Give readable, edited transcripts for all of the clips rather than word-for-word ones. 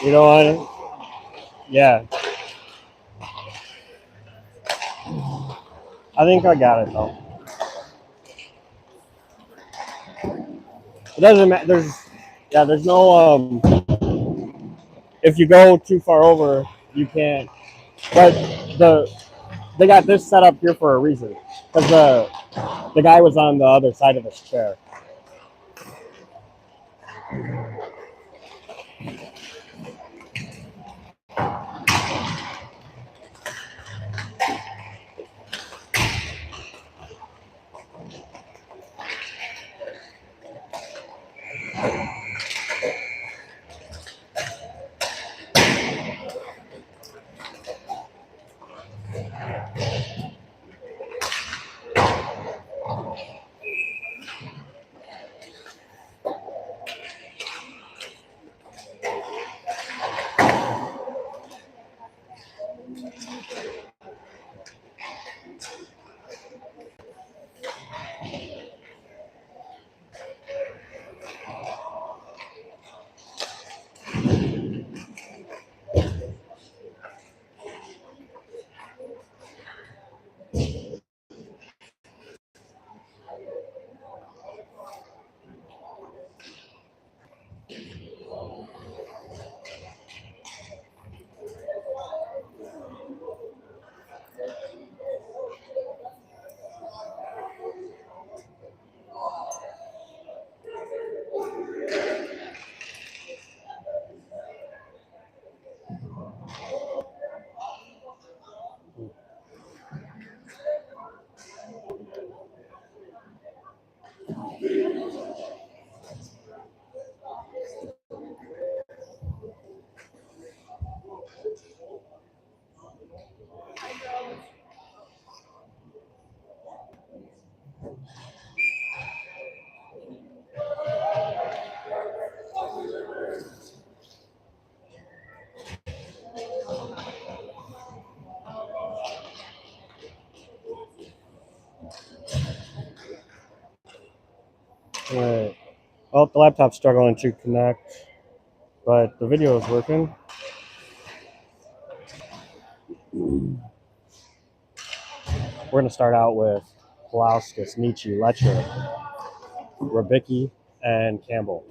You know what? Yeah. I think I got it though. It doesn't matter. There's no if you go too far over, you can't. But the they got this set up here for a reason because the guy was on the other side of his chair. Right. Well, the laptop's struggling to connect, but the video is working. We're going to start out with Pulauskas, Nietzsche, Letcher, Rybicki, and Campbell.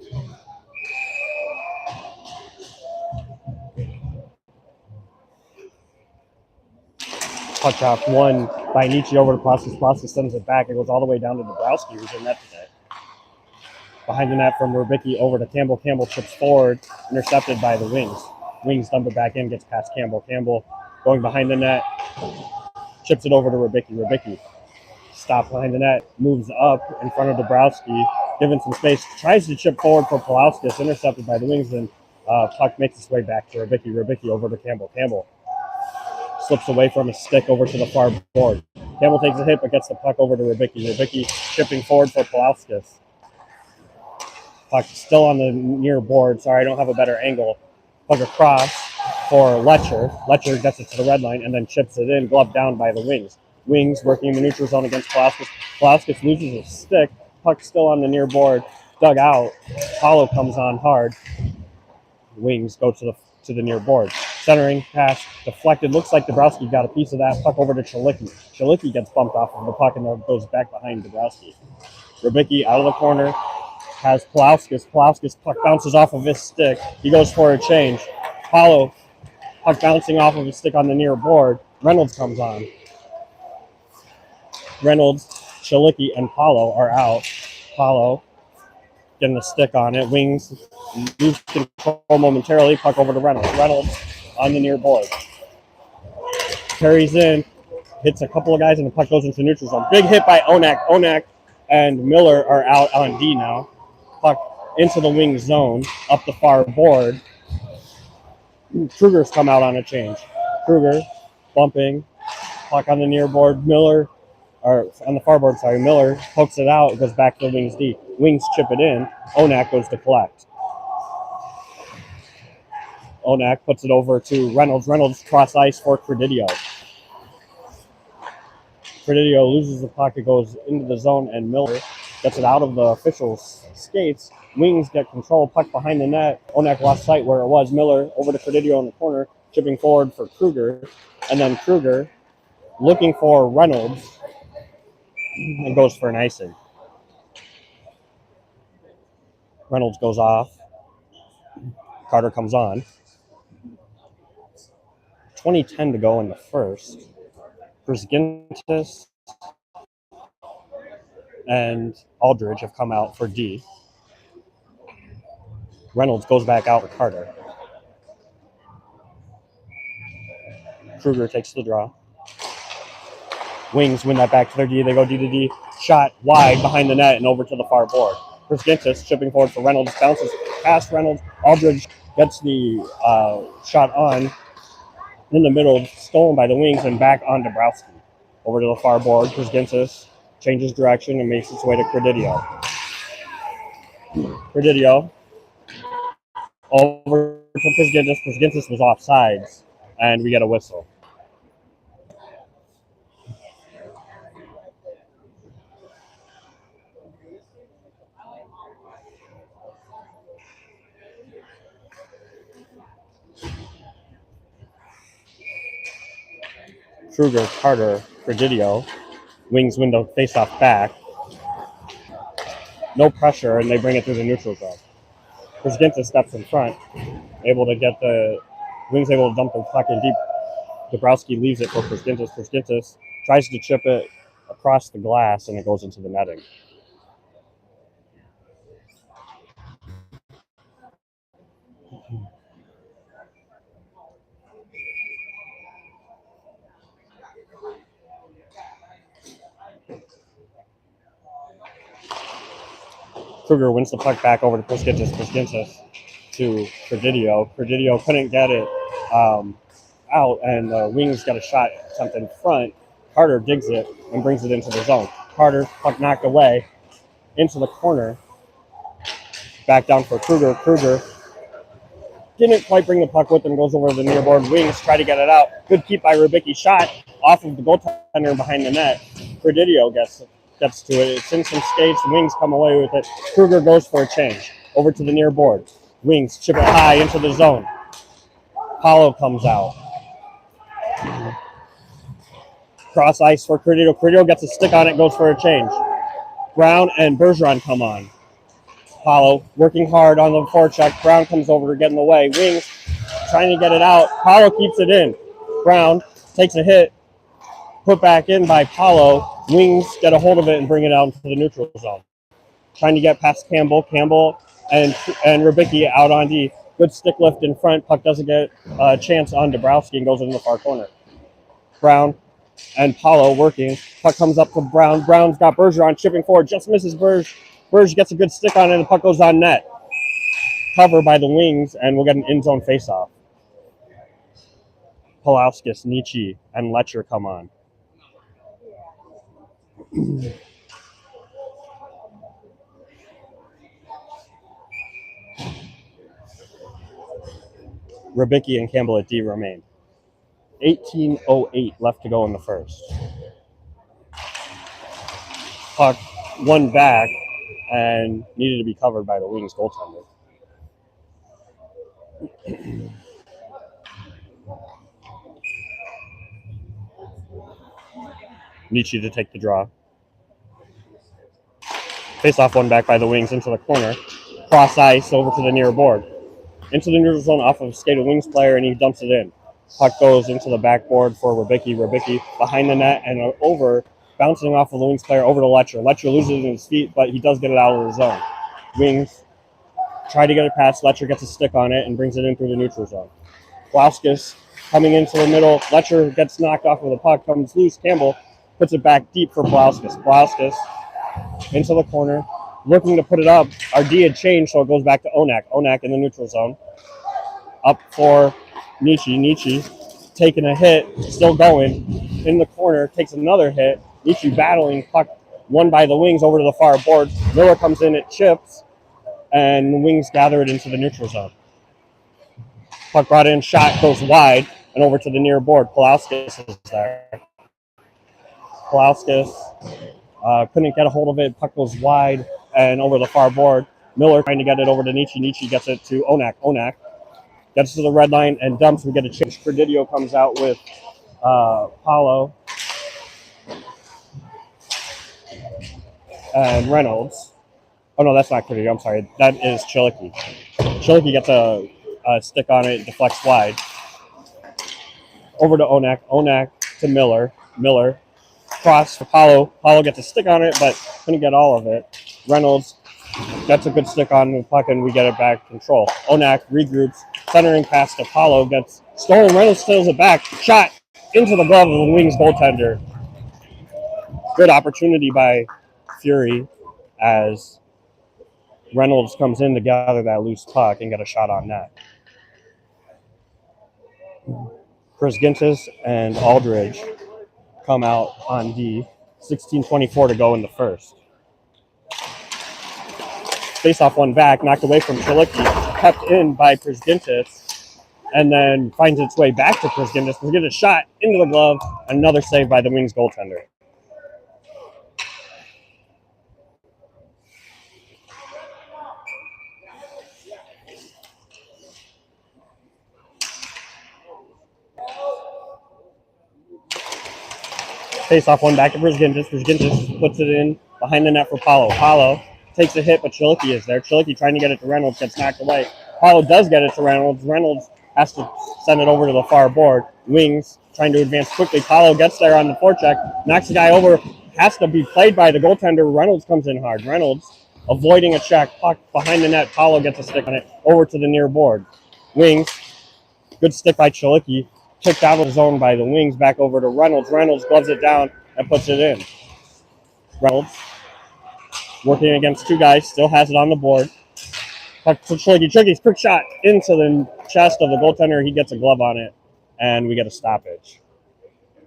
Puck drop one by Nietzsche over to Pulauskas. Pulauskas sends it back. It goes all the way down to Dabrowski, who's in net today. Behind the net from Rybicki over to Campbell. Campbell chips forward, intercepted by the Wings. Wings dump it back in, gets past Campbell. Campbell going behind the net, chips it over to Rybicki. Rybicki stops behind the net, moves up in front of Dabrowski, given some space, tries to chip forward for Pulauskas, intercepted by the Wings, and puck makes its way back to Rybicki. Rybicki over to Campbell. Campbell slips away from his stick over to the far board. Campbell takes a hit, but gets the puck over to Rybicki. Rybicki chipping forward for Pulauskas. Puck still on the near board. Sorry, I don't have a better angle. Puck across for Letcher. Letcher gets it to the red line and then chips it in, glove down by the Wings. Wings working in the neutral zone against Pulauskas. Pulauskas loses his stick. Puck still on the near board. Dug out. Paulo comes on hard. Wings go to the near board. Centering pass deflected. Looks like Dabrowski got a piece of that. Puck over to Chalicki. Chalicki gets bumped off of the puck and goes back behind Dabrowski. Rybicki out of the corner. Has Pulauskas. Pulauskas puck bounces off of his stick. He goes for a change. Paulo puck bouncing off of his stick on the near board. Reynolds comes on. Reynolds, Chalicki, and Paulo are out. Paulo getting a stick on it. Wings lose control momentarily. Puck over to Reynolds. Reynolds on the near board. Carries in, hits a couple of guys, and the puck goes into the neutral zone. Big hit by Onak. Onak and Miller are out on D now. Puck into the wing zone, up the far board. Kruger's come out on a change. Kruger bumping, puck on the near board. Miller, or on the far board, sorry. Miller pokes it out, it goes back to the Wings D. Wings chip it in. Onak goes to collect. Onak puts it over to Reynolds. Reynolds cross ice for Credidio. Credidio loses the puck. It goes into the zone, and Miller gets it out of the officials' skates. Wings get control. Puck behind the net. Onak lost sight where it was. Miller over to Credidio in the corner, chipping forward for Kruger. And then Kruger looking for Reynolds and goes for an icing. Reynolds goes off. Carter comes on. 20:10 to go in the first. Brzgintis and Aldridge have come out for D. Reynolds goes back out with Carter. Kruger takes the draw. Wings win that back to their D. They go D to D. Shot wide behind the net and over to the far board. Brzgintis chipping forward for Reynolds. Bounces past Reynolds. Aldridge gets the shot on in the middle, stolen by the Wings, and back on Dabrowski. Over to the far board. Brzgintis changes direction and makes its way to Credidio. Credidio over to Brzgintis. Brzgintis was offsides, and we get a whistle. Kruger, Carter, Credidio. Wings window face-off back. No pressure, and they bring it through the neutral zone. Brzgintis steps in front, able to get the Wings able to dump the puck in deep. Dabrowski leaves it for Brzgintis. Brzgintis tries to chip it across the glass, and it goes into the netting. Kruger wins the puck back over to Brzgintis. Brzgintis to Credidio. Credidio couldn't get it out, and the Wings got a shot attempt in front. Carter digs it and brings it into the zone. Carter, puck knocked away into the corner. Back down for Kruger. Kruger didn't quite bring the puck with him, goes over to the near board. Wings try to get it out. Good keep by Rybicki. Shot off of the goaltender behind the net. Credidio gets to it. It's in some skates. Wings come away with it. Kruger goes for a change. Over to the near board. Wings chip it high into the zone. Paulo comes out. Cross ice for Credidio. Credidio gets a stick on it, goes for a change. Brown and Bergeron come on. Paulo working hard on the forecheck. Brown comes over to get in the way. Wings trying to get it out. Paulo keeps it in. Brown takes a hit. Put back in by Paulo. Wings get a hold of it and bring it out into the neutral zone. Trying to get past Campbell. Campbell and Rybicki out on D. Good stick lift in front. Puck doesn't get a chance on Dabrowski and goes into the far corner. Brown and Paulo working. Puck comes up to Brown. Brown's got Bergeron chipping forward. Just misses Berge. Berge gets a good stick on it, and the puck goes on net. Cover by the Wings, and we'll get an in-zone faceoff. Polauskas, Nietzsche, and Letcher come on. Rybicki and Campbell at D remain. 18:08 left to go in the first. Puck one back and needed to be covered by the Wings goaltender. Nietzsche to take the draw. Face off one back by the Wings into the corner. Cross ice over to the near board. Into the neutral zone off of a skate of Wings player, and he dumps it in. Puck goes into the backboard for Rybicki. Rybicki behind the net and over, bouncing off of the Wings player over to Letcher. Letcher loses it in his feet, but he does get it out of the zone. Wings try to get it past. Letcher gets a stick on it and brings it in through the neutral zone. Blauskis coming into the middle. Letcher gets knocked off with a puck, comes loose. Campbell puts it back deep for Blauskis. Blauskis into the corner, looking to put it up. Our D had changed, so it goes back to Onak. Onak in the neutral zone. Up for Nietzsche. Nietzsche taking a hit, still going. In the corner, takes another hit. Nietzsche battling, puck won by the Wings over to the far board. Miller comes in, it chips, and the Wings gather it into the neutral zone. Puck brought in, shot goes wide, and over to the near board. Palauskis is there. Palauskis couldn't get a hold of it. Puck goes wide and over the far board. Miller trying to get it over to Nietzsche. Nietzsche gets it to Onak. Onak gets to the red line and dumps. We get a change. Credidio comes out with Paulo and Reynolds. Oh, no, that's not Credidio. I'm sorry. That is Chilicki. Chilicki gets a stick on it, deflects wide. Over to Onak. Onak to Miller. Miller cross for Paulo. Paulo gets a stick on it, but couldn't get all of it. Reynolds gets a good stick on the puck, and we get it back control. Onak regroups, centering pass to Paulo, gets stolen. Reynolds steals it back. Shot into the glove of the Wings goaltender. Good opportunity by Fury as Reynolds comes in to gather that loose puck and get a shot on net. Prisgintis and Aldridge come out on D. 16:24 to go in the first. Face-off one back, knocked away from Chilicki, kept in by Prisgintis, and then finds its way back to Prisgintis. Prisgintis shot into the glove, another save by the Wings goaltender. Face-off one back to Prisgintis. Prisgintis puts it in behind the net for Paulo. Paulo takes a hit, but Chilicki is there. Chilicki trying to get it to Reynolds, gets knocked away. Paulo does get it to Reynolds. Reynolds has to send it over to the far board. Wings trying to advance quickly. Paulo gets there on the forecheck, knocks the guy over, has to be played by the goaltender. Reynolds comes in hard. Reynolds avoiding a check, puck behind the net. Paulo gets a stick on it, over to the near board. Wings, good stick by Chilicki. Kicked out of the zone by the Wings, back over to Reynolds. Reynolds gloves it down and puts it in. Reynolds working against two guys, still has it on the board. Puck to Chilicki. Chilicki's quick shot into the chest of the goaltender. He gets a glove on it, and we get a stoppage.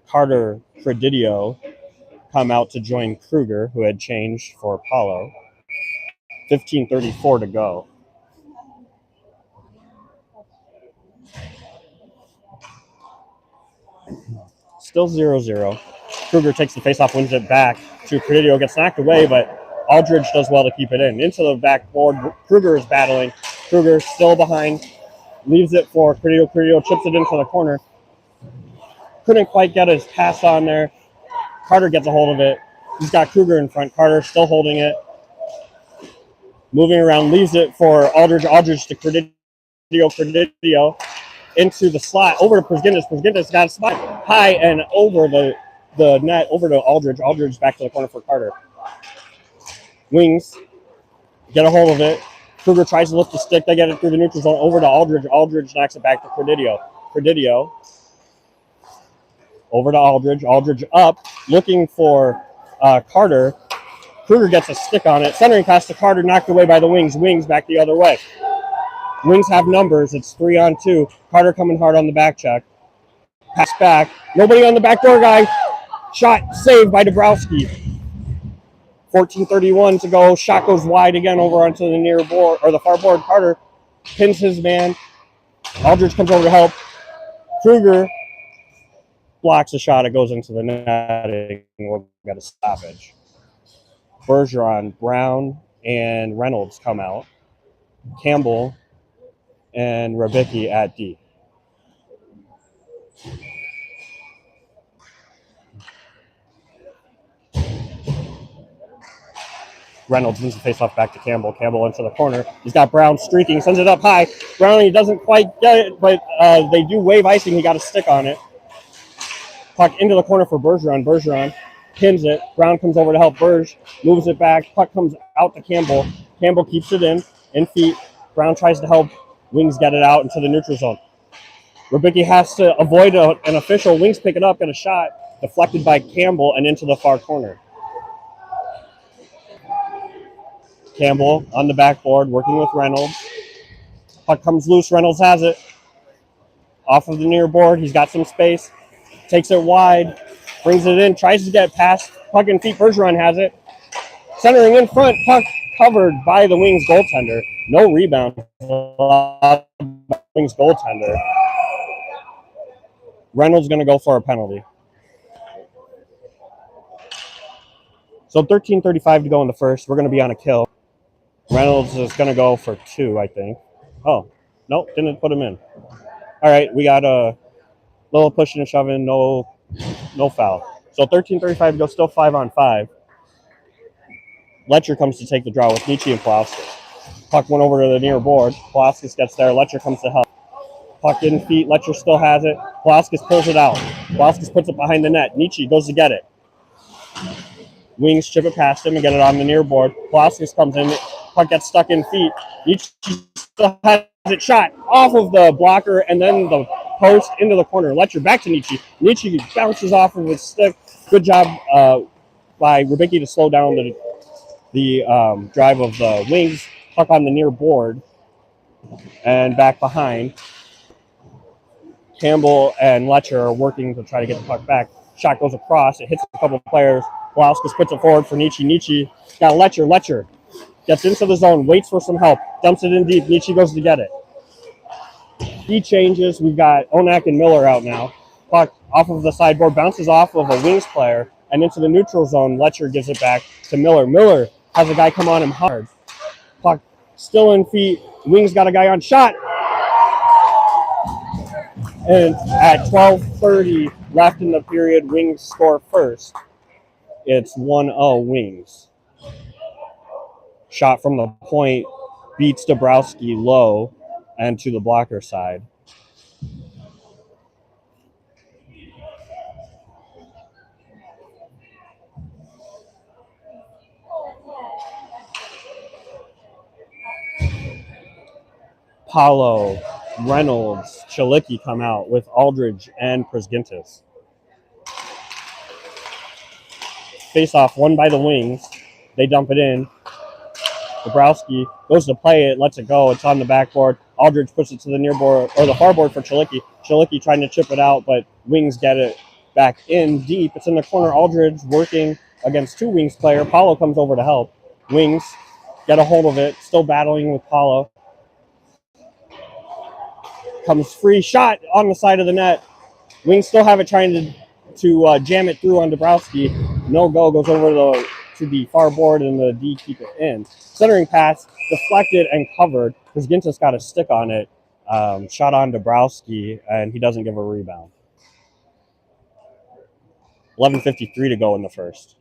Carter Credidio come out to join Kruger, who had changed for Paulo. 15:34 to go. Still 0-0. Kruger takes the faceoff, wins it back to Credidio, gets knocked away, but Aldridge does well to keep it in. Into the backboard, Kruger is battling. Kruger still behind, leaves it for Credidio. Credidio chips it into the corner. Couldn't quite get his pass on there. Carter gets a hold of it. He's got Kruger in front. Carter still holding it. Moving around, leaves it for Aldridge. Aldridge to Credidio. Credidio into the slot, over to Prisgintis. Prisgintis got a spot high and over the net, over to Aldridge. Aldridge back to the corner for Carter. Wings get a hold of it. Kruger tries to lift the stick. They get it through the neutral zone, over to Aldridge. Aldridge knocks it back to Credidio. Credidio over to Aldridge. Aldridge up, looking for Carter. Kruger gets a stick on it. Centering pass to Carter, knocked away by the Wings. Wings back the other way. Wings have numbers. It's 3-on-2. Carter coming hard on the back check. Pass back. Nobody on the back door guy. Shot saved by Dabrowski. 14:31 to go. Shot goes wide again over onto the near board, or the far board. Carter pins his man. Aldridge comes over to help. Kruger blocks a shot. It goes into the netting. We'll get a stoppage. Bergeron, Brown, and Reynolds come out. Campbell and Rabicki at D. Reynolds wins the faceoff back to Campbell. Campbell into the corner. He's got Brown streaking, sends it up high. Brown, he doesn't quite get it, but they do wave icing. He got a stick on it. Puck into the corner for Bergeron. Bergeron pins it. Brown comes over to help Burge, moves it back. Puck comes out to Campbell. Campbell keeps it in feet. Brown tries to help Wings get it out into the neutral zone. Rybicki has to avoid an official. Wings pick it up, and a shot deflected by Campbell and into the far corner. Campbell on the backboard, working with Reynolds. Puck comes loose. Reynolds has it. Off of the near board. He's got some space. Takes it wide. Brings it in. Tries to get past puck and feet. Bergeron has it. Centering in front. Puck covered by the Wings goaltender. No rebound. Wings goaltender. Reynolds going to go for a penalty. So 13:35 to go in the first. We're going to be on a kill. Reynolds is going to go for 2, I think. Oh, nope, didn't put him in. All right, we got a little pushing and shoving, no foul. So 13:35 to go, still 5-on-5. Letcher comes to take the draw with Nietzsche and Pulaskis. Puck went over to the near board. Pulaskis gets there. Letcher comes to help. Puck in feet. Letcher still has it. Pulaskis pulls it out. Pulaskis puts it behind the net. Nietzsche goes to get it. Wings chip it past him and get it on the near board. Pulaskis comes in. Puck gets stuck in feet. Nietzsche still has it shot off of the blocker and then the post into the corner. Letcher back to Nietzsche. Nietzsche bounces off of his stick. Good job by Rybicki to slow down the drive of the Wings. Puck on the near board and back behind. Campbell and Letcher are working to try to get the puck back. Shot goes across. It hits a couple of players. Pulaskis puts it forward for Nietzsche. Nietzsche got Letcher. Letcher gets into the zone, waits for some help, dumps it in deep. Nietzsche goes to get it. He changes. We've got Onak and Miller out now. Puck off of the sideboard, bounces off of a Wings player and into the neutral zone. Letcher gives it back to Miller. Miller has a guy come on him hard. Puck still in feet. Wings got a guy on shot. And at 12:30 left in the period, Wings score first. It's 1-0 Wings. Shot from the point beats Dabrowski low and to the blocker side. Paulo, Reynolds, Chalicki come out with Aldridge and Prisgintis. Face-off won by the Wings. They dump it in. Dabrowski goes to play it, lets it go. It's on the backboard. Aldridge puts it to the near board or the far board for Chalicki. Chalicki trying to chip it out, but Wings get it back in deep. It's in the corner. Aldridge working against 2 Wings player. Paulo comes over to help. Wings get a hold of it. Still battling with Paulo. Comes free shot on the side of the net. Wings still have it trying to jam it through on Dabrowski. No go, goes over to the far board and the D keep it in. Centering pass, deflected and covered. Prisgintis got a stick on it. Shot on Dabrowski, and he doesn't give a rebound. 11:53 to go in the first.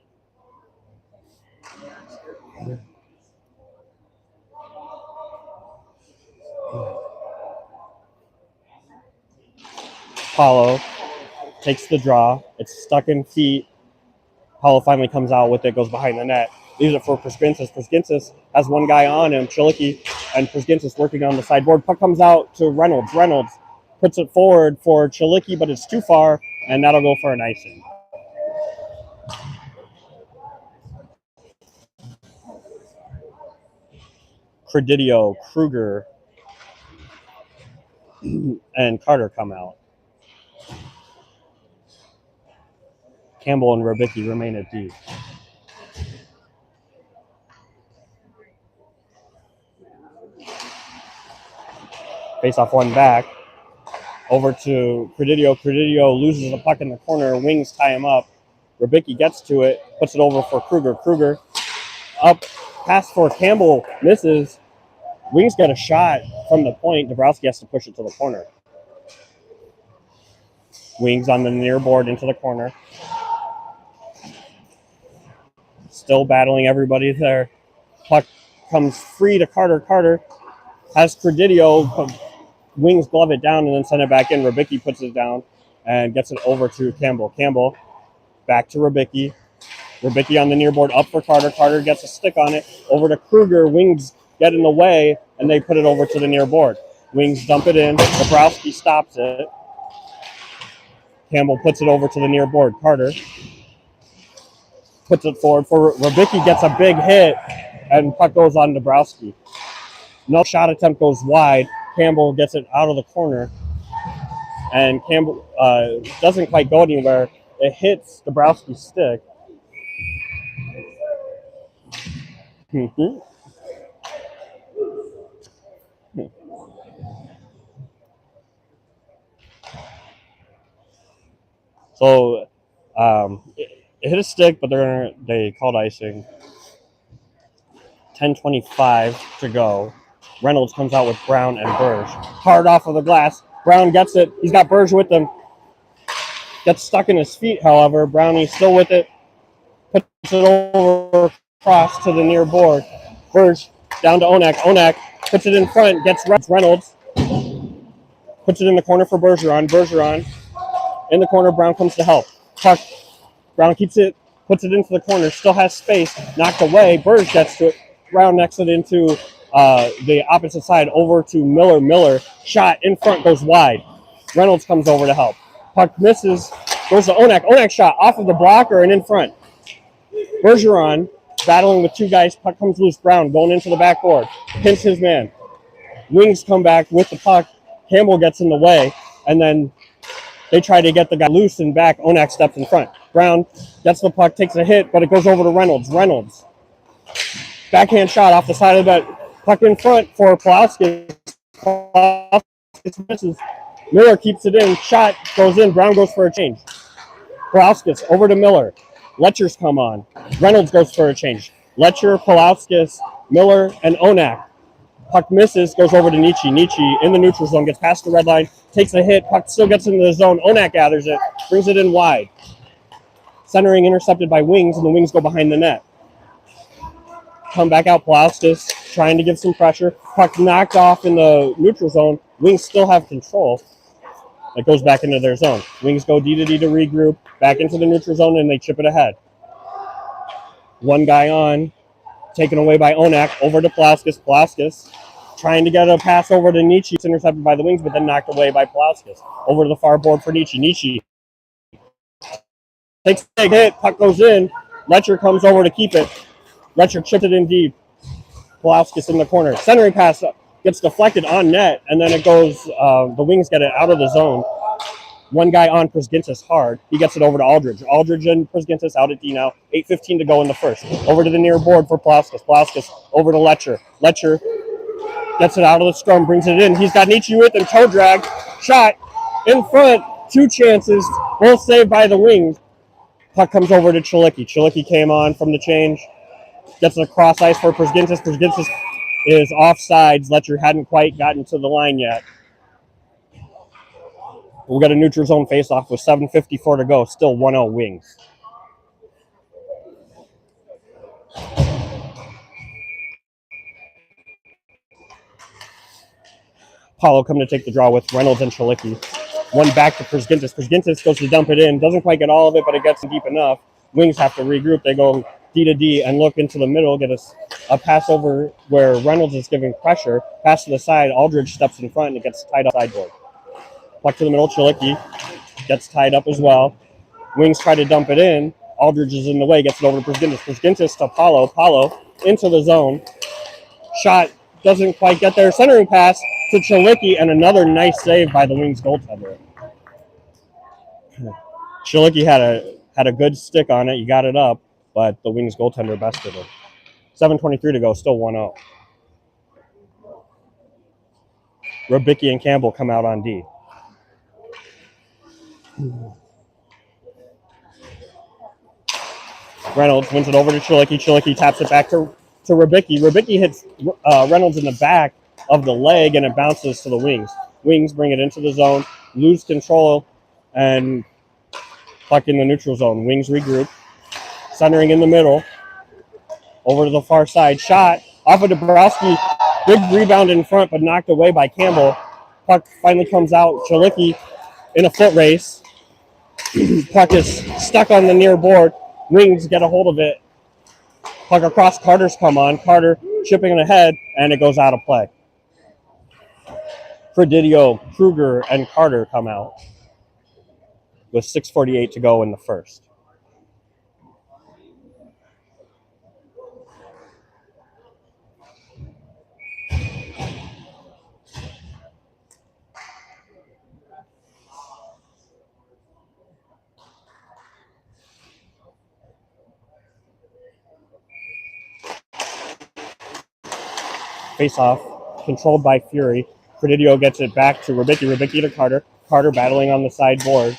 Paulo takes the draw. It's stuck in feet. Paulo finally comes out with it, goes behind the net. Leaves it for Prisgintis. Prisgintis has one guy on him, Chalicki, and Prisgintis working on the sideboard. Puck comes out to Reynolds. Reynolds puts it forward for Chalicki, but it's too far, and that'll go for an icing. Credidio, Kruger, and Carter come out. Campbell and Rybicki remain at D. Face off one back. Over to Credidio. Credidio loses the puck in the corner. Wings tie him up. Rybicki gets to it. Puts it over for Kruger. Kruger up. Pass for Campbell. Misses. Wings get a shot from the point. Dabrowski has to push it to the corner. Wings on the near board into the corner. Still battling everybody there. Puck comes free to Carter. Carter has Credidio. Wings glove it down and then send it back in. Rybicki puts it down and gets it over to Campbell. Campbell back to Rybicki. Rubicki on the near board up for Carter. Carter gets a stick on it. Over to Kruger. Wings get in the way, and they put it over to the near board. Wings dump it in. Dabrowski stops it. Campbell puts it over to the near board. Carter puts it forward for Rubicki, gets a big hit, and puck goes on Dabrowski. No shot attempt goes wide. Campbell gets it out of the corner, and Campbell doesn't quite go anywhere. It hits Dabrowski's stick. So it hit a stick, but they called icing. 10:25 to go. Reynolds comes out with Brown and Burge. Hard off of the glass. Brown gets it. He's got Burge with him. Gets stuck in his feet, however. Brownie's still with it. Puts it over across to the near board. Burge down to Onak. Onak puts it in front. Gets Reynolds. Puts it in the corner for Bergeron. Bergeron in the corner. Brown comes to help. Puck. Brown keeps it. Puts it into the corner. Still has space. Knocked away. Burge gets to it. Brown necks it into the opposite side over to Miller. Miller shot in front, goes wide. Reynolds comes over to help. Puck misses, goes to Onak. Onak shot off of the blocker and in front. Bergeron battling with two guys. Puck comes loose. Brown going into the backboard. Pinch his man. Wings come back with the puck. Campbell gets in the way, and then they try to get the guy loose and back. Onak steps in front. Brown gets the puck, takes a hit, but it goes over to Reynolds. Reynolds. Backhand shot off the side of the net. Puck in front for Pulaski. Pulaski misses. Miller keeps it in. Shot goes in. Brown goes for a change. Pulaskis over to Miller. Letcher's come on. Reynolds goes for a change. Letcher, Pulaskis, Miller, and Onak. Puck misses. Goes over to Nietzsche. Nietzsche in the neutral zone. Gets past the red line. Takes a hit. Puck still gets into the zone. Onak gathers it. Brings it in wide. Centering intercepted by Wings, and the Wings go behind the net. Come back out, Pulaskis trying to give some pressure. Puck knocked off in the neutral zone. Wings still have control. It goes back into their zone. Wings go D to D to regroup, back into the neutral zone, and they chip it ahead. One guy on, taken away by Onak, over to Pulaskis. Pulaskis trying to get a pass over to Nietzsche. It's intercepted by the Wings, but then knocked away by Pulaskis. Over to the far board for Nietzsche. Nietzsche takes a big hit. Puck goes in. Letcher comes over to keep it. Letcher chipped it in deep. Pulaskis in the corner. Centering pass gets deflected on net, and then it goes, the Wings get it out of the zone. One guy on Prisgintis hard. He gets it over to Aldridge. Aldridge and Prisgintis out at D now. 8:15 to go in the first. Over to the near board for Pulaskis. Pulaskis over to Letcher. Letcher gets it out of the scrum, brings it in. He's got Nietzsche with him. Toe drag. Shot in front. Two chances. Both saved by the Wings. Puck comes over to Chilicki. Chilicki came on from the change. Gets it across ice for Prisgintis. Prisgintis is offsides. Letcher hadn't quite gotten to the line yet. We'll get a neutral zone faceoff with 7:54 to go. Still 1-0 Wings. Paulo come to take the draw with Reynolds and Chilicki. One back to Prisgintis. Prisgintis goes to dump it in. Doesn't quite get all of it, but it gets deep enough. Wings have to regroup. They go D to D and look into the middle, get a pass over where Reynolds is giving pressure. Pass to the side, Aldridge steps in front and it gets tied up sideboard. Puck to the middle, Chilicki gets tied up as well. Wings try to dump it in. Aldridge is in the way, gets it over to Prisgintis. Prisgintis to Paulo. Paulo into the zone. Shot doesn't quite get there. Centering pass to Chilicki and another nice save by the Wings goaltender. Chilicki had a good stick on it. You got it up. But the Wings goaltender bested him. 7:23 to go, still 1-0. Rubicki and Campbell come out on D. Reynolds wins it over to Chilicki. Chilicki taps it back to Rubicki. Rubicki hits Reynolds in the back of the leg, and it bounces to the Wings. Wings bring it into the zone, lose control, and puck in the neutral zone. Wings regroup. Centering in the middle, over to the far side. Shot off of Dabrowski. Big rebound in front, but knocked away by Campbell. Puck finally comes out. Chilicki in a foot race. Puck is stuck on the near board. Wings get a hold of it. Puck across, Carter's come on. Carter chipping it ahead, and it goes out of play. Presidio, Kruger, and Carter come out with 6:48 to go in the first. Face-off, controlled by Fury. Presidio gets it back to Rybicki. Rybicki to Carter. Carter battling on the sideboard.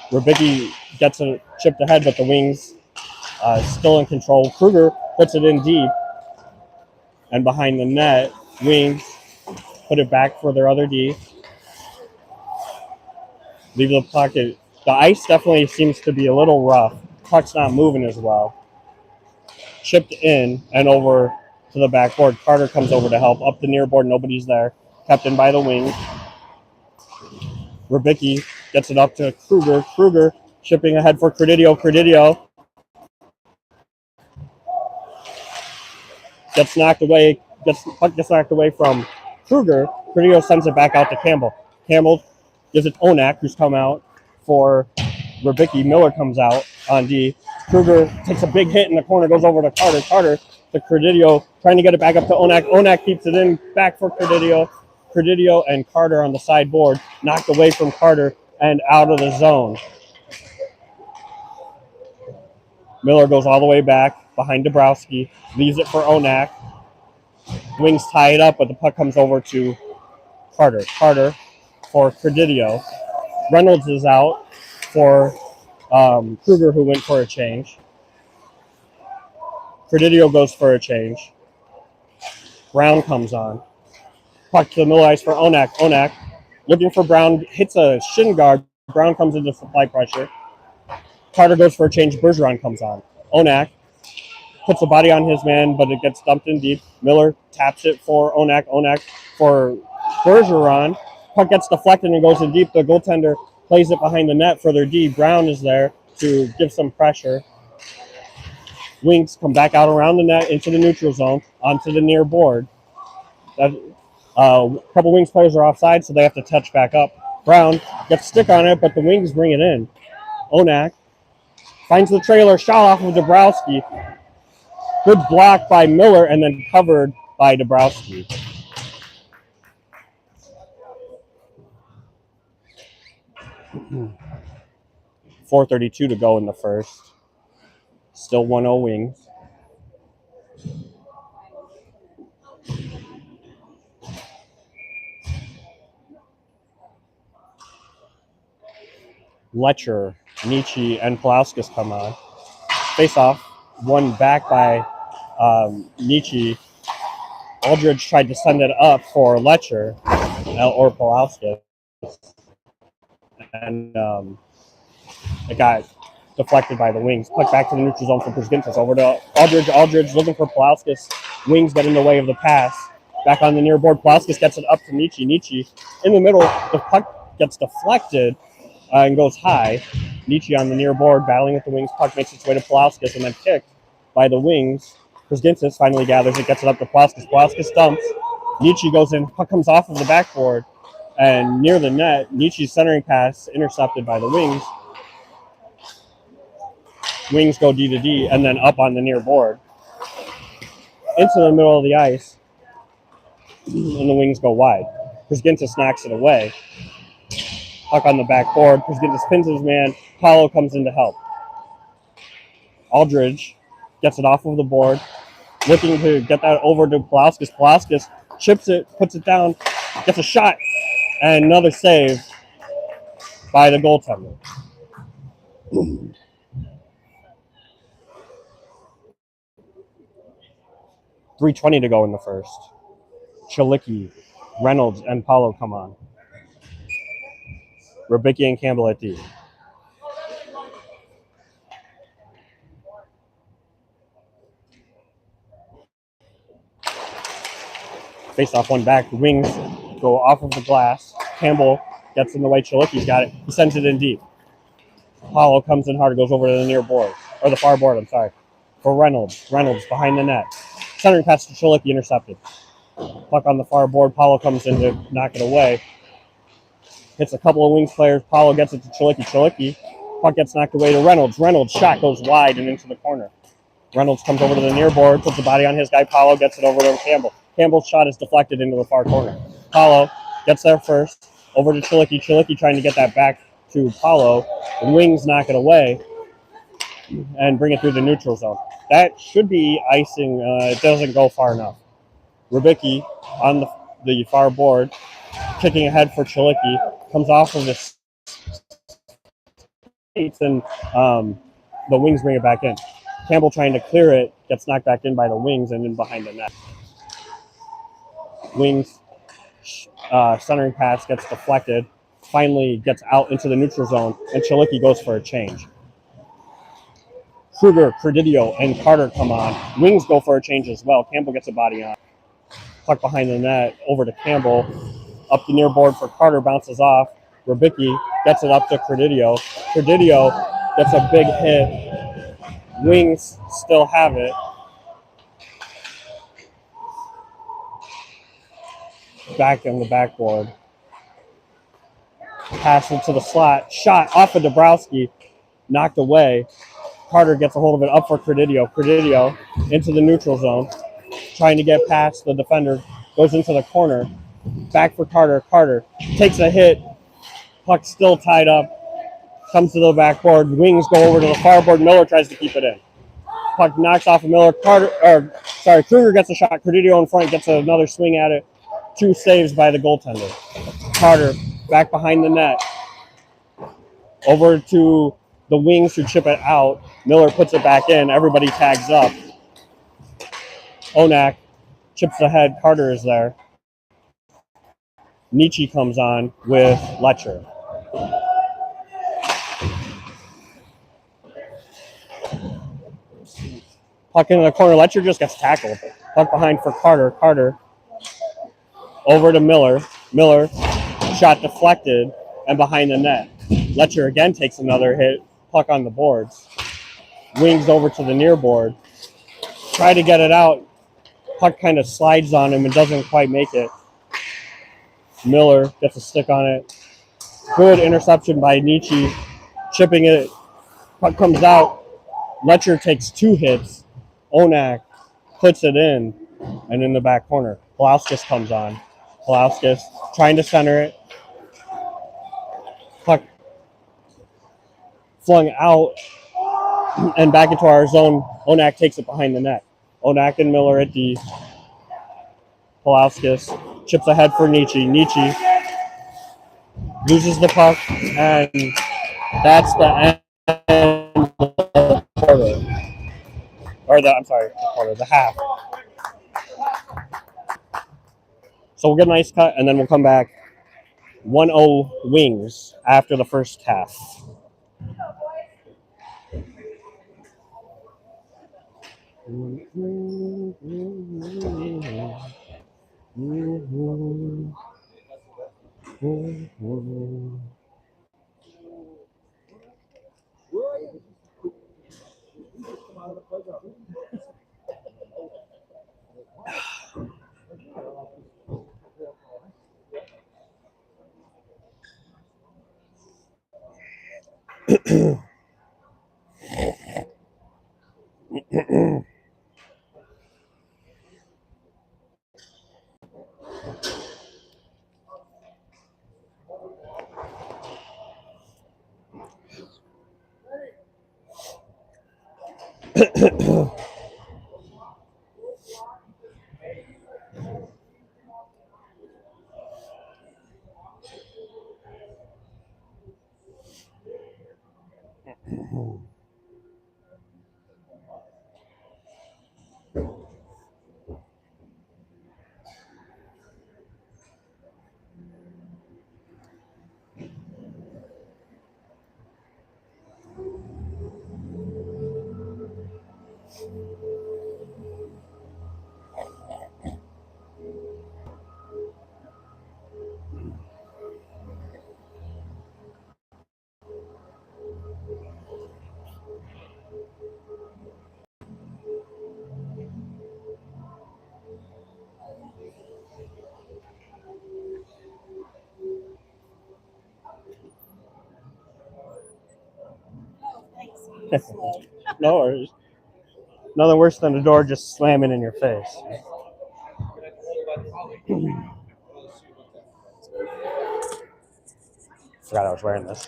Rybicki gets it chipped ahead, but the Wings still in control. Kruger puts it in deep. And behind the net, Wings put it back for their other D. Leave the pocket. The ice definitely seems to be a little rough. Puck's not moving as well. Chipped in and over to the backboard. Carter comes over to help. Up the near board, nobody's there. Kept in by the Wings. Rybicki gets it up to Kruger. Kruger chipping ahead for Presidio. Presidio gets knocked away. Puck gets knocked away from Kruger. Presidio sends it back out to Campbell. Campbell gives it to Onak, who's come out for Rybicki. Miller comes out on D. Kruger takes a big hit in the corner, goes over to Carter. Carter to Presidio, trying to get it back up to Onak. Onak keeps it in, back for Presidio. Presidio and Carter on the sideboard, knocked away from Carter and out of the zone. Miller goes all the way back behind Dabrowski, leaves it for Onak. Wings tie it up, but the puck comes over to Carter. Carter for Presidio. Reynolds is out for Kruger, who went for a change. Presidio goes for a change. Brown comes on. Puck to the middle ice for Onak. Onak looking for Brown, hits a shin guard. Brown comes into supply pressure. Carter goes for a change. Bergeron comes on. Onak puts a body on his man, but it gets dumped in deep. Miller taps it for Onak. Onak for Bergeron. Puck gets deflected and goes in deep. The goaltender plays it behind the net for their D. Brown is there to give some pressure. Wings come back out around the net into the neutral zone, onto the near board. A couple Wings players are offside, so they have to touch back up. Brown gets stick on it, but the Wings bring it in. Onak finds the trailer, shot off of Dabrowski. Good block by Miller, and then covered by Dabrowski. .432 to go in the first. Still 1-0 Wings. Letcher, Nietzsche, and Pulauskas come on. Face off, won back by Nietzsche. Aldridge tried to send it up for Letcher or Pulauskas. And it got deflected by the Wings. Puck back to the neutral zone for Brzgintas. Over to Aldridge. Aldridge looking for Pulauskas. Wings get in the way of the pass. Back on the near board. Pulauskas gets it up to Nietzsche. Nietzsche in the middle. The puck gets deflected and goes high. Nietzsche on the near board, battling with the Wings. Puck makes its way to Pulauskas and then kicked by the Wings. Brzgintas finally gathers it, gets it up to Pulauskas. Pulauskas dumps. Nietzsche goes in. Puck comes off of the backboard and near the net. Nietzsche's centering pass intercepted by the Wings. Wings go D to D and then up on the near board into the middle of the ice, and the Wings go wide. Brzgintas knocks it away. Puck on the backboard. Brzgintas pins his man. Paulo comes in to help. Aldridge gets it off of the board, looking to get that over to Pulauskas. Pulauskas chips it, puts it down, gets a shot, and another save by the goaltender. .320 to go in the first. Chalicki, Reynolds, and Paulo come on. Rybicki and Campbell at D. Face off one back. The Wings go off of the glass. Campbell gets in the way. Chalicki's got it. He sends it in deep. Paulo comes in hard, goes over to the near board. or the far board, I'm sorry, for Reynolds. Reynolds behind the net. Centering pass to Chilicki, intercepted. Puck on the far board. Paulo comes in to knock it away. Hits a couple of Wings players. Paulo gets it to Chilicki. Chilicki. Puck gets knocked away to Reynolds. Reynolds' shot goes wide and into the corner. Reynolds comes over to the near board, puts the body on his guy. Paulo gets it over to Campbell. Campbell's shot is deflected into the far corner. Paulo gets there first. Over to Chilicki. Chilicki trying to get that back to Paulo. The Wings knock it away and bring it through the neutral zone. That should be icing. It doesn't go far enough. Rybicki on the far board, kicking ahead for Chilicki, comes off of the skates, and the Wings bring it back in. Campbell trying to clear it, gets knocked back in by the Wings and in behind the net. Wings centering pass gets deflected, finally gets out into the neutral zone, and Chilicki goes for a change. Kruger, Credidio, and Carter come on. Wings go for a change as well. Campbell gets a body on. Puck behind the net, over to Campbell. Up the near board for Carter, bounces off. Rybicki gets it up to Credidio. Credidio gets a big hit. Wings still have it. Back on the backboard. Pass into the slot. Shot off of Dabrowski. Knocked away. Carter gets a hold of it up for Credidio. Credidio into the neutral zone. Trying to get past the defender. Goes into the corner. Back for Carter. Carter takes a hit. Puck still tied up. Comes to the backboard. Wings go over to the far board. Miller tries to keep it in. Puck knocks off of Miller. Kruger gets a shot. Credidio in front gets another swing at it. 2 saves by the goaltender. Carter back behind the net. Over to the Wings who chip it out. Miller puts it back in. Everybody tags up. Onak chips ahead. Carter is there. Nietzsche comes on with Letcher. Puck into the corner. Letcher just gets tackled. Puck behind for Carter. Carter over to Miller. Miller shot deflected and behind the net. Letcher again takes another hit. Puck on the boards. Wings over to the near board. Try to get it out. Puck kind of slides on him and doesn't quite make it. Miller gets a stick on it. Good interception by Nietzsche. Chipping it. Puck comes out. Letcher takes 2 hits. Onak puts it in and in the back corner. Palauskas comes on. Palauskas trying to center it. Puck flung out and back into our zone. Onak takes it behind the net. Onak and Miller at D. Palauskas chips ahead for Nietzsche. Nietzsche loses the puck, and that's the end of the quarter. Or the half. So we'll get an ice cut, and then we'll come back 1-0 Wings after the first half. No worries. Nothing worse than the door just slamming in your face. Forgot I was wearing this.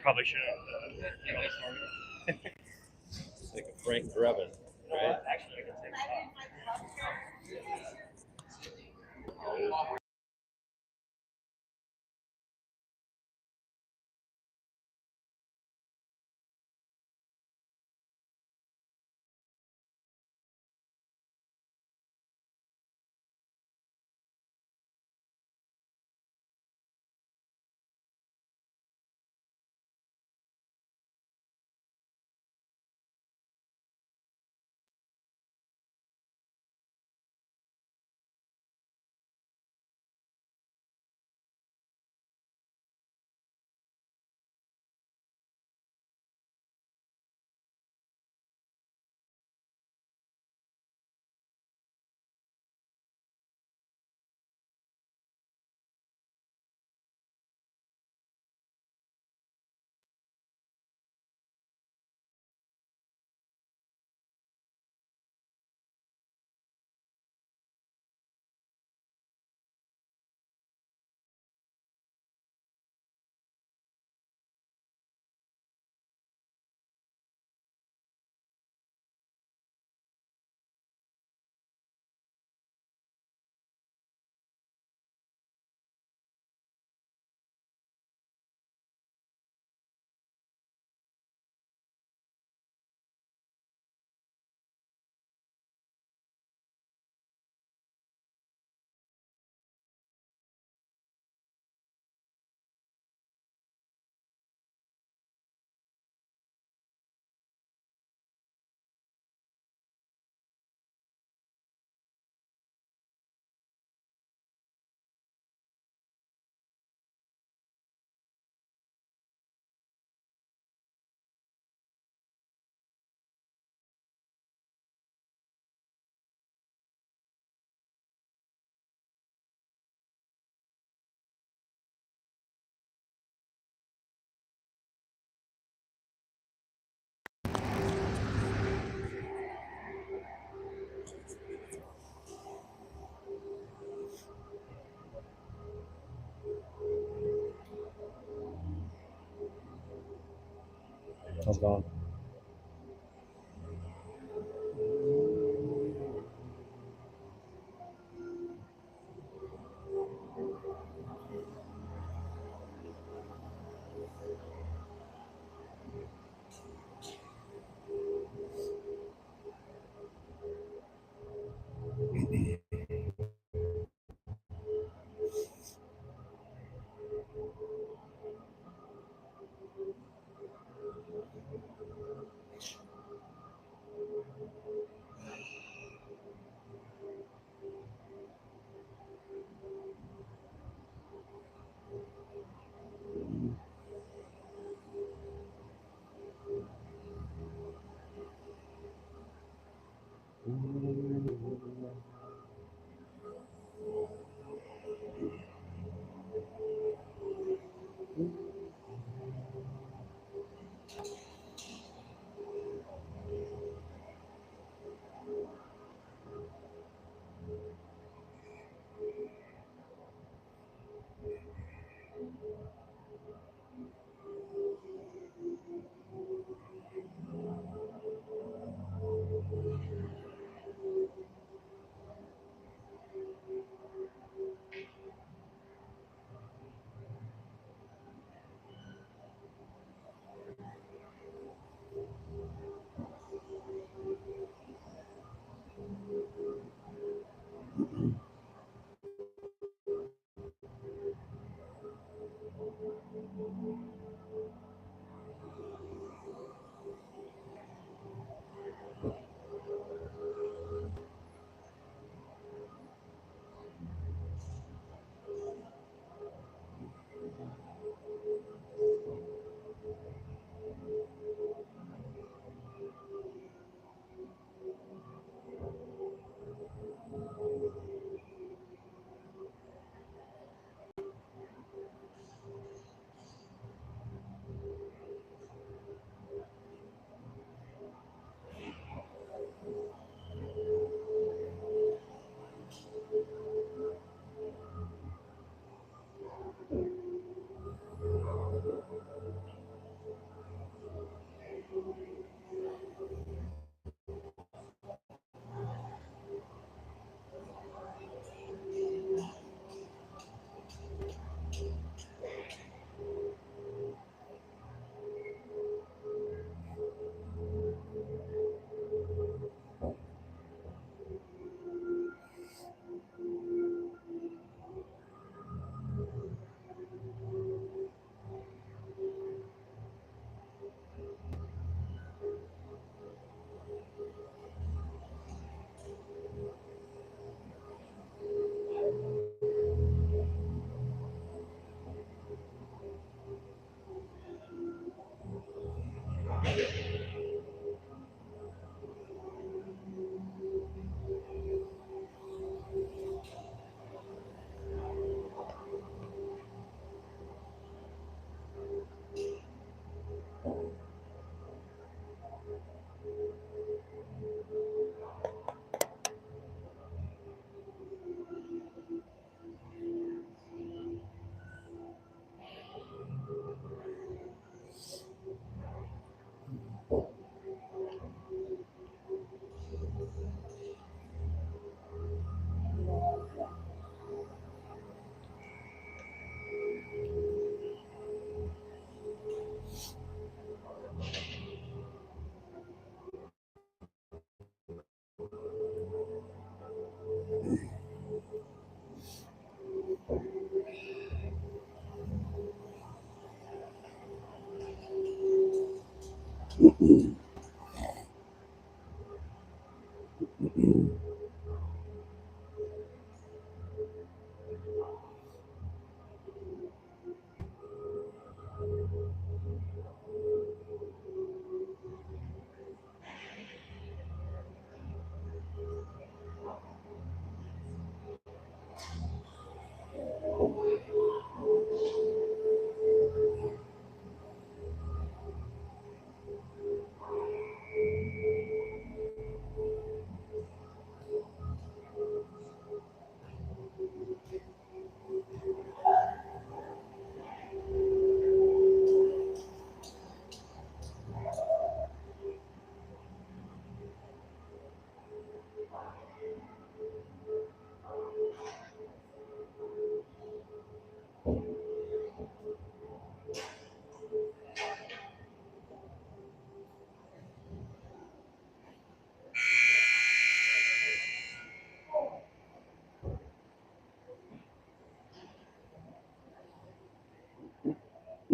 Probably should have. It's like a Frank Drebin, right? Actually, I can take it off. How's it going?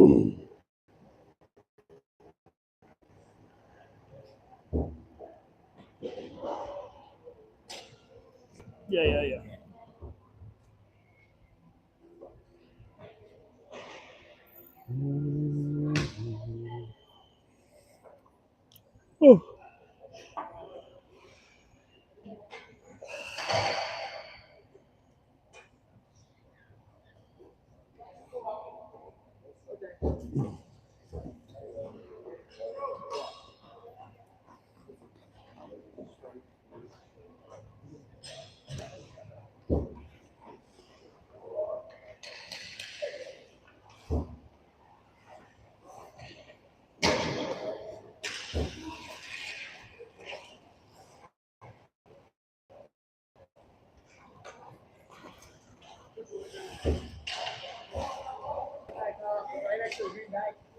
Yeah. Oh.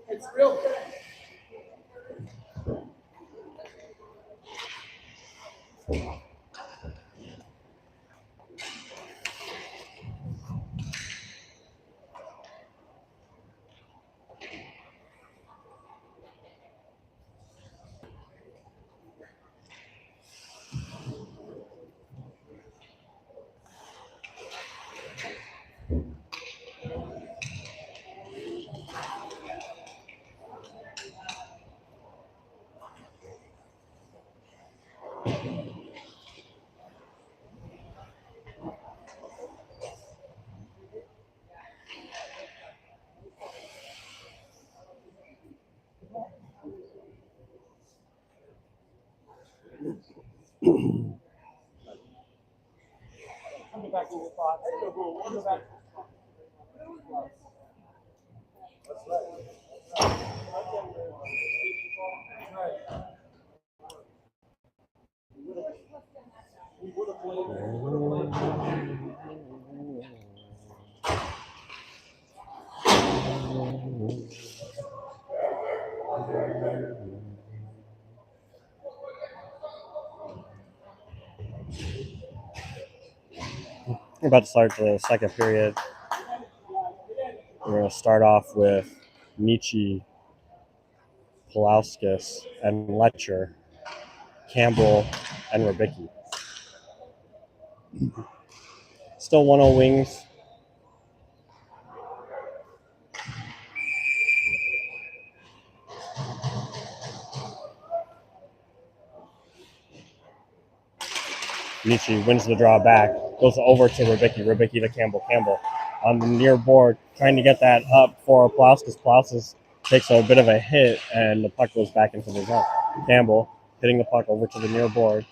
It's real good. We're about to start the second period. We're going to start off with Nietzsche, Pulauskas, and Letcher, Campbell, and Rybicki. Still 1-0 Wings. Nietzsche wins the draw back, goes over to Rybicki, Rybicki to Campbell, Campbell on the near board, trying to get that up for Pulauskas. Pulauskas takes a bit of a hit, and the puck goes back into the zone. Campbell hitting the puck over to the near board,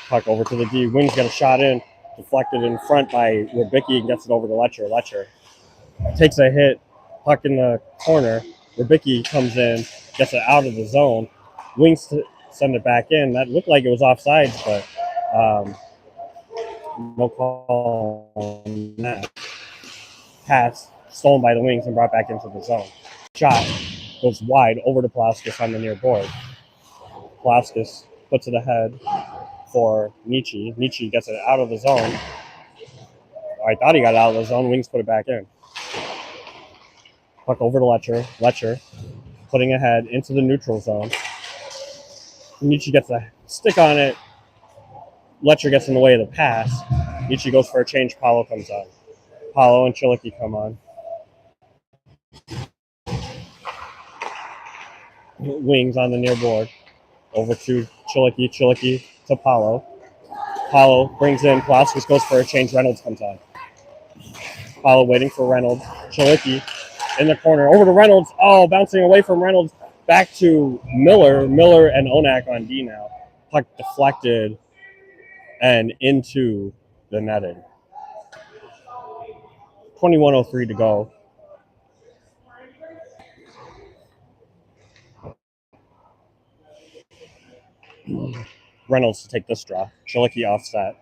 puck over to the D. Wings get a shot in, deflected in front by Rybicki, and gets it over to Letcher. Letcher takes a hit, puck in the corner. Rybicki comes in, gets it out of the zone. Wings send it back in. That looked like it was offsides, but no call on that. Pass stolen by the Wings and brought back into the zone. Shot goes wide over to Pulauskas on the near board. Pulauskas puts it ahead for Nietzsche. Nietzsche gets it out of the zone. I thought he got it out of the zone. Wings put it back in. Puck over to Letcher. Letcher putting ahead into the neutral zone. Nietzsche gets a stick on it. Letcher gets in the way of the pass. Nietzsche goes for a change. Paulo comes on. Paulo and Chilicki come on. Wings on the near board. Over to Chilicki. Chilicki to Paulo. Paulo brings in Pulauskas, goes for a change. Reynolds comes on. Paulo waiting for Reynolds. Chilicki in the corner. Over to Reynolds. Oh, bouncing away from Reynolds. Back to Miller. Miller and Onak on D now. Puck deflected and into the netting. 21:03 to go. Reynolds to take this draw. Chilicki offset.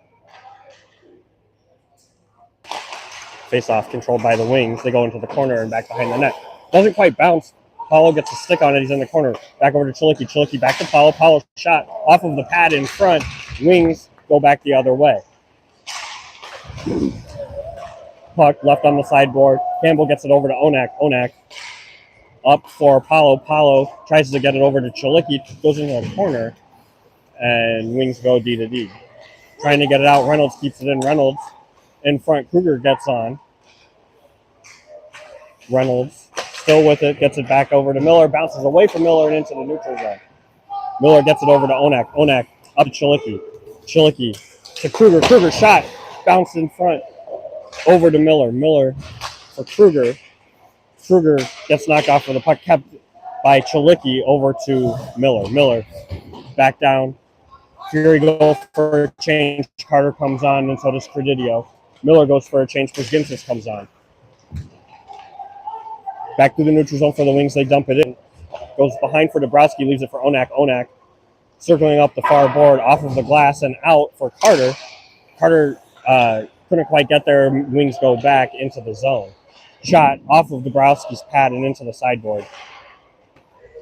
Face off controlled by the Wings. They go into the corner and back behind the net. Doesn't quite bounce. Paulo gets a stick on it. He's in the corner. Back over to Chilicki. Chilicki back to Paulo. Paulo shot off of the pad in front. Wings go back the other way. Puck left on the sideboard. Campbell gets it over to Onak. Onak up for Paulo. Paulo tries to get it over to Chalicki, goes into the corner, and Wings go D to D. Trying to get it out. Reynolds keeps it in. Reynolds in front. Kruger gets on. Reynolds still with it, gets it back over to Miller, bounces away from Miller and into the neutral zone. Miller gets it over to Onak. Onak up to Chalicki. Chalicki to Kruger. Kruger shot, bounced in front, over to Miller. Miller for Kruger. Kruger gets knocked off with the puck, kept by Chalicki over to Miller. Miller back down. Fury goes for a change. Carter comes on, and so does Credidio. Miller goes for a change. Porzingis comes on. Back to the neutral zone for the Wings. They dump it in. Goes behind for Dabrowski. Leaves it for Onak. Onak circling up the far board off of the glass and out for Carter. Carter couldn't quite get there. Wings go back into the zone. Shot off of Dabrowski's pad and into the sideboard.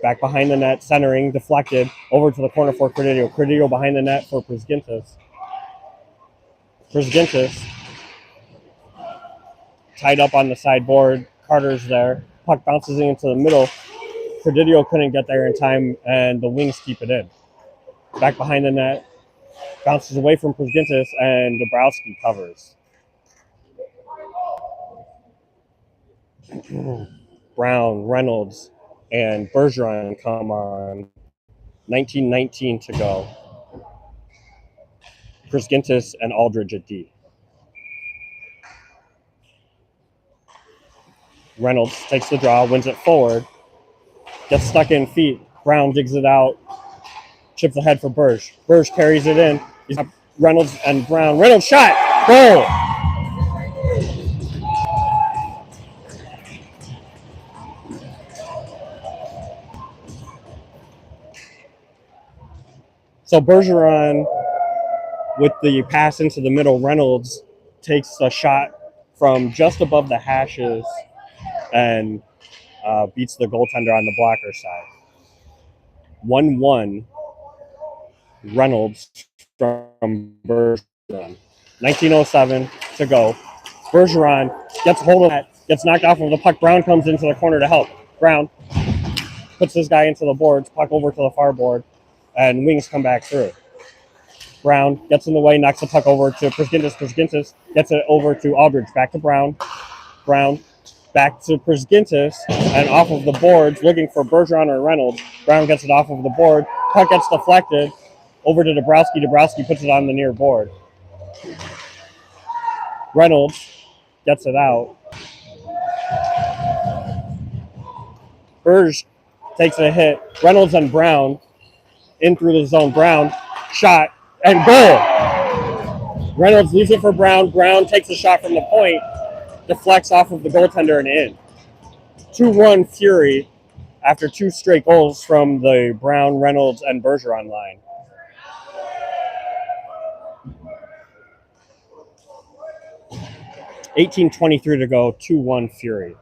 Back behind the net, centering, deflected, over to the corner for Credidio. Credidio behind the net for Porzingis. Porzingis tied up on the sideboard. Carter's there. Puck bounces into the middle. Credidio couldn't get there in time, and the Wings keep it in. Back behind the net, bounces away from Porzingis, and Dabrowski covers. Brown, Reynolds, and Bergeron come on. 19:19 to go. Porzingis and Aldridge at D. Reynolds takes the draw, wins it forward, gets stuck in feet. Brown digs it out, chips ahead for Berge. Berge carries it in. He's got Reynolds and Brown. Reynolds shot, goal! So Bergeron, with the pass into the middle, Reynolds takes a shot from just above the hashes and beats the goaltender on the blocker side. 1-1, Reynolds from Bergeron. 19:07 to go. Bergeron gets hold of that, gets knocked off of the puck. Brown comes into the corner to help. Brown puts this guy into the boards, puck over to the far board, and Wings come back through. Brown gets in the way, knocks the puck over to Porzingis. Porzingis gets it over to Aldridge. Back to Brown. Brown back to Porzingis, and off of the boards, looking for Bergeron or Reynolds. Brown gets it off of the board. Puck gets deflected over to Dabrowski. Dabrowski puts it on the near board. Reynolds gets it out. Berge takes a hit. Reynolds and Brown in through the zone. Brown shot and goal. Reynolds leaves it for Brown. Brown takes a shot from the point, deflects off of the goaltender and in. 2-1 Fury after two straight goals from the Brown, Reynolds, and Bergeron line. $18:23 to go, 2-1 Fury.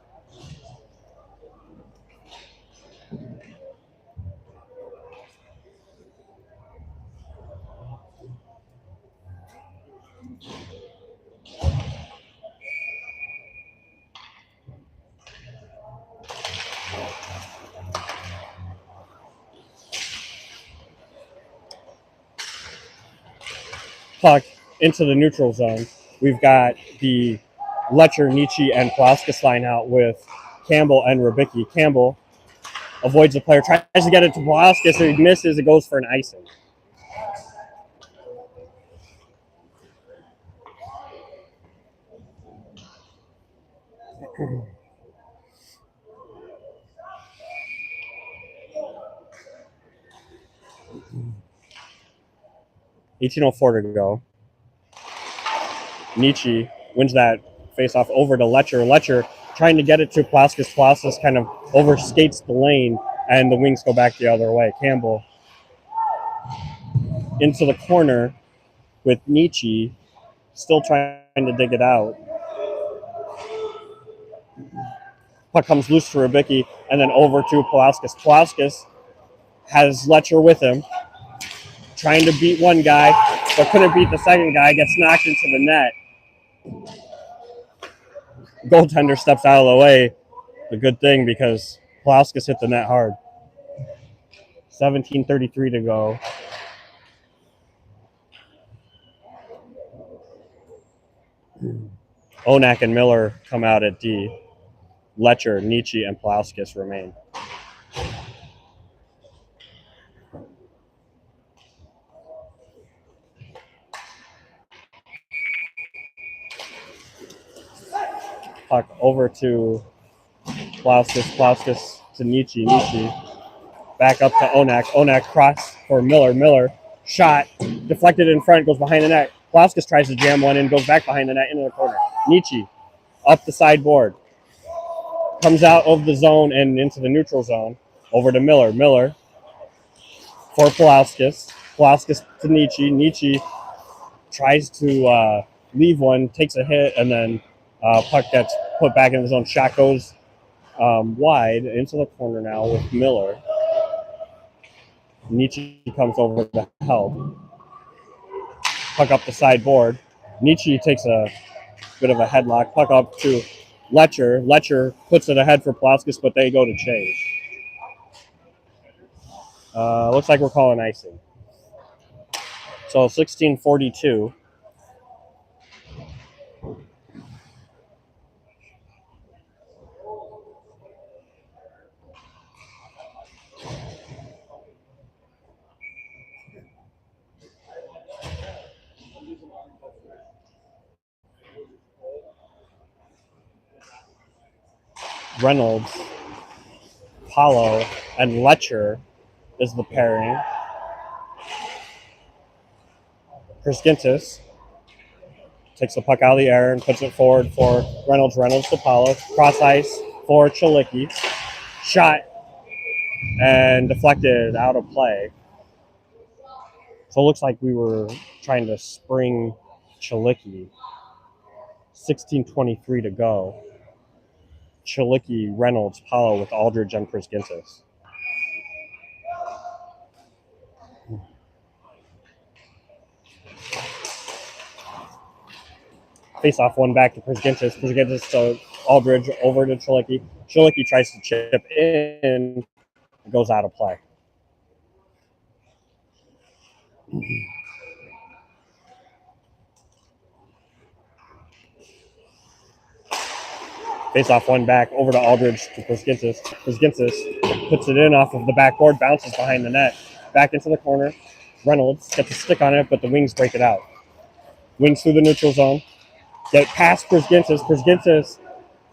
Puck into the neutral zone. We've got the Letcher, Nietzsche, and Pulaskis line out with Campbell and Rybicki. Campbell avoids the player, tries to get it to Pulaskis, he misses, it goes for an icing. $18:04 to go. Nietzsche wins that face-off over to Letcher. Letcher trying to get it to Pulaskis. Pulaskis kind of overskates the lane, and the Wings go back the other way. Campbell into the corner with Nietzsche, still trying to dig it out. Puck comes loose to Rybicki, and then over to Pulaskis. Pulaskis has Letcher with him, trying to beat one guy, but couldn't beat the second guy, gets knocked into the net. Goaltender steps out of the way. A good thing because Palauskas hit the net hard. 17:33 to go. Onak and Miller come out at D. Letcher, Nietzsche, and Palauskas remain. Puck over to Palauskas to Nietzsche, back up to Onak cross for Miller, shot, deflected in front, goes behind the net. Palauskas tries to jam one in, goes back behind the net into the corner. Nietzsche, up the sideboard, comes out of the zone and into the neutral zone, over to Miller for Palauskas to Nietzsche tries to leave one, takes a hit, and then puck gets put back in the zone. Shot goes wide into the corner now with Miller. Nietzsche comes over to help. Puck up the sideboard. Nietzsche takes a bit of a headlock. Puck up to Letcher. Letcher puts it ahead for Palauskas, but they go to chase. Looks like we're calling icing. So 16:42. Reynolds, Paulo, and Letcher is the pairing. Priskintis takes the puck out of the air and puts it forward for Reynolds. Reynolds to Paulo. Cross ice for Chalicki. Shot and deflected out of play. So it looks like we were trying to spring Chalicki. 16:23 to go. Chalicki, Reynolds, Paulo with Aldridge and Priskintis. Face off one back to Priskintis. Priskintis to Aldridge over to Chalicki. Chalicki tries to chip in, goes out of play. Face off one back over to Aldridge to Priskintis. Priskintis puts it in off of the backboard, bounces behind the net. Back into the corner. Reynolds gets a stick on it, but the wings break it out. Wings through the neutral zone. Get past Priskintis. Priskintis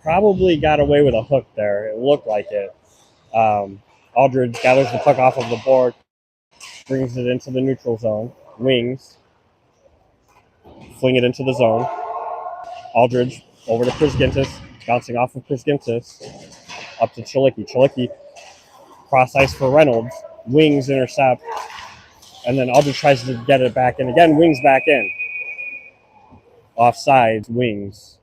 probably got away with a hook there. It looked like it. Aldridge gathers the puck off of the board, brings it into the neutral zone. Wings. Fling it into the zone. Aldridge over to Priskintis. Bouncing off of Priskintis. Up to Chalicki. Chalicki cross ice for Reynolds. Wings intercept. And then Aldridge tries to get it back in. Again, wings back in. Offsides, wings.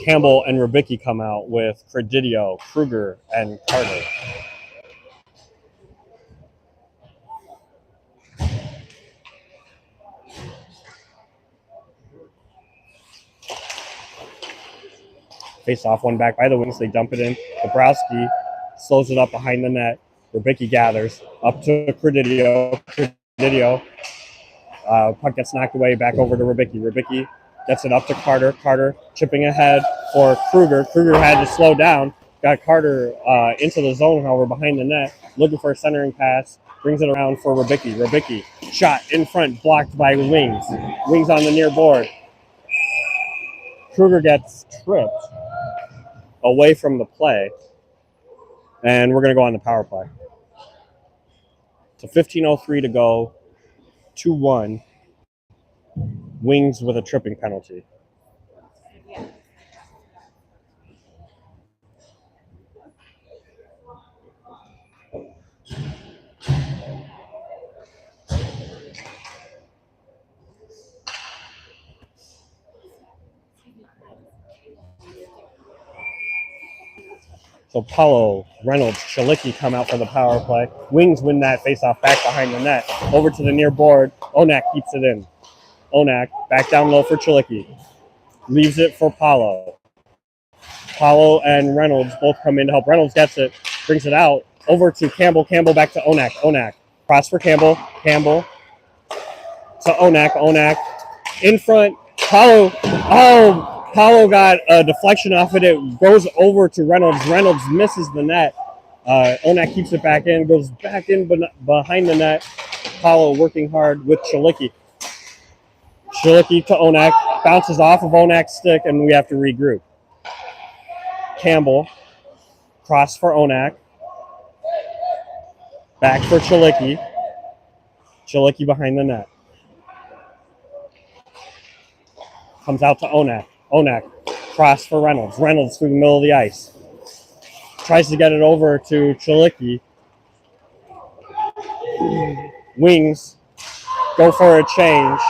Campbell and Rubicki come out with Credidio, Kruger, and Carter. Face off one back by the wings. They dump it in. Dabrowski slows it up behind the net. Rubicki gathers up to Credidio. Puck gets knocked away back over to Rubicki. Rubicki gets it up to Carter. Carter chipping ahead for Kruger. Kruger had to slow down. Got Carter into the zone, however, behind the net. Looking for a centering pass. Brings it around for Rubicki. Rubicki shot in front, blocked by Wings. Wings on the near board. Kruger gets tripped away from the play. And we're going to go on the power play. So 15:03 to go. 2-1. Wings with a tripping penalty. So Paulo, Reynolds, Chalicki come out for the power play. Wings win that faceoff back behind the net. Over to the near board. Onak keeps it in. Onak, back down low for Chilicki. Leaves it for Paulo. Paulo and Reynolds both come in to help. Reynolds gets it, brings it out, over to Campbell. Campbell back to Onak. Onak. Cross for Campbell. Campbell to Onak. Onak. In front. Paulo. Oh, Paulo got a deflection off it. It goes over to Reynolds. Reynolds misses the net. Onak keeps it back in, goes back in behind the net. Paulo working hard with Chilicki. Chilicki to Onak. Bounces off of Onak's stick, and we have to regroup. Campbell. Cross for Onak. Back for Chilicki. Chilicki behind the net. Comes out to Onak. Onak. Cross for Reynolds. Reynolds through the middle of the ice. Tries to get it over to Chilicki. Wings. Go for a change.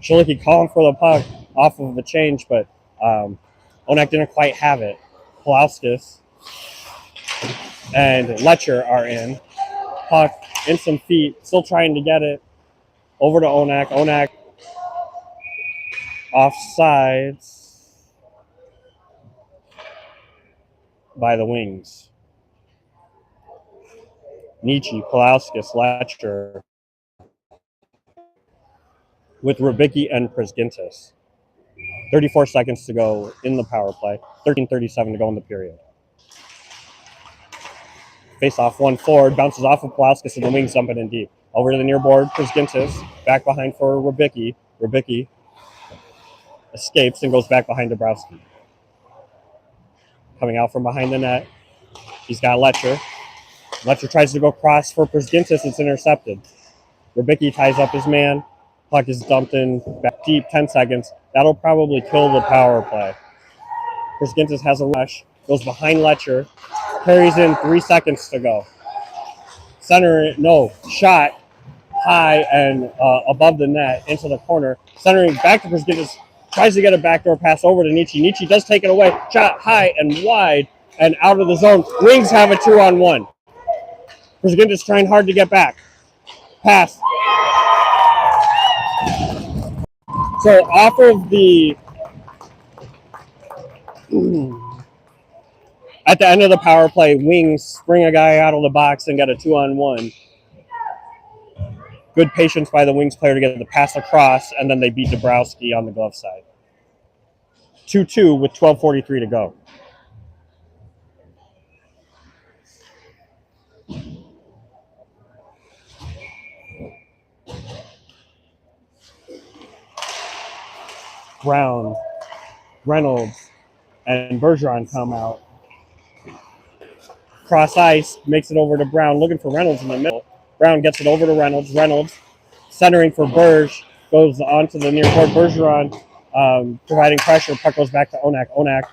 Chilicki calling for the puck off of the change, but Onak didn't quite have it. Pulauskas and Letcher are in. Puck in some feet, still trying to get it. Over to Onak. Onak offsides by the wings. Nietzsche, Pulauskas, Letcher with Rubicki and Prisgintis. 34 seconds to go in the power play. 13:37 to go in the period. Face off one forward, bounces off of Pulauskas and the wings dump it in deep. Over to the near board, Prisgintis, back behind for Rubicki. Rubicki escapes and goes back behind Dabrowski. Coming out from behind the net, he's got Letcher. Letcher tries to go cross for Prisgintis, it's intercepted. Rubicki ties up his man. Puck is dumped in back deep, 10 seconds. That'll probably kill the power play. Prisgintis has a rush, goes behind Letcher, carries in 3 seconds to go. Center, no, shot high and above the net into the corner. Centering back to Prisgintis, tries to get a backdoor pass over to Nietzsche. Nietzsche does take it away. Shot high and wide and out of the zone. Wings have a 2-on-1. Prisgintis trying hard to get back. Pass. So off of the at the end of the power play, wings spring a guy out of the box and get a 2-on-1. Good patience by the wings player to get the pass across, and then they beat Dabrowski on the glove side. 2-2 with 12:43 to go. Brown, Reynolds, and Bergeron come out. Cross ice, makes it over to Brown, looking for Reynolds in the middle. Brown gets it over to Reynolds. Reynolds, centering for Berge, goes onto the near court. Bergeron providing pressure. Puck goes back to Onak. Onak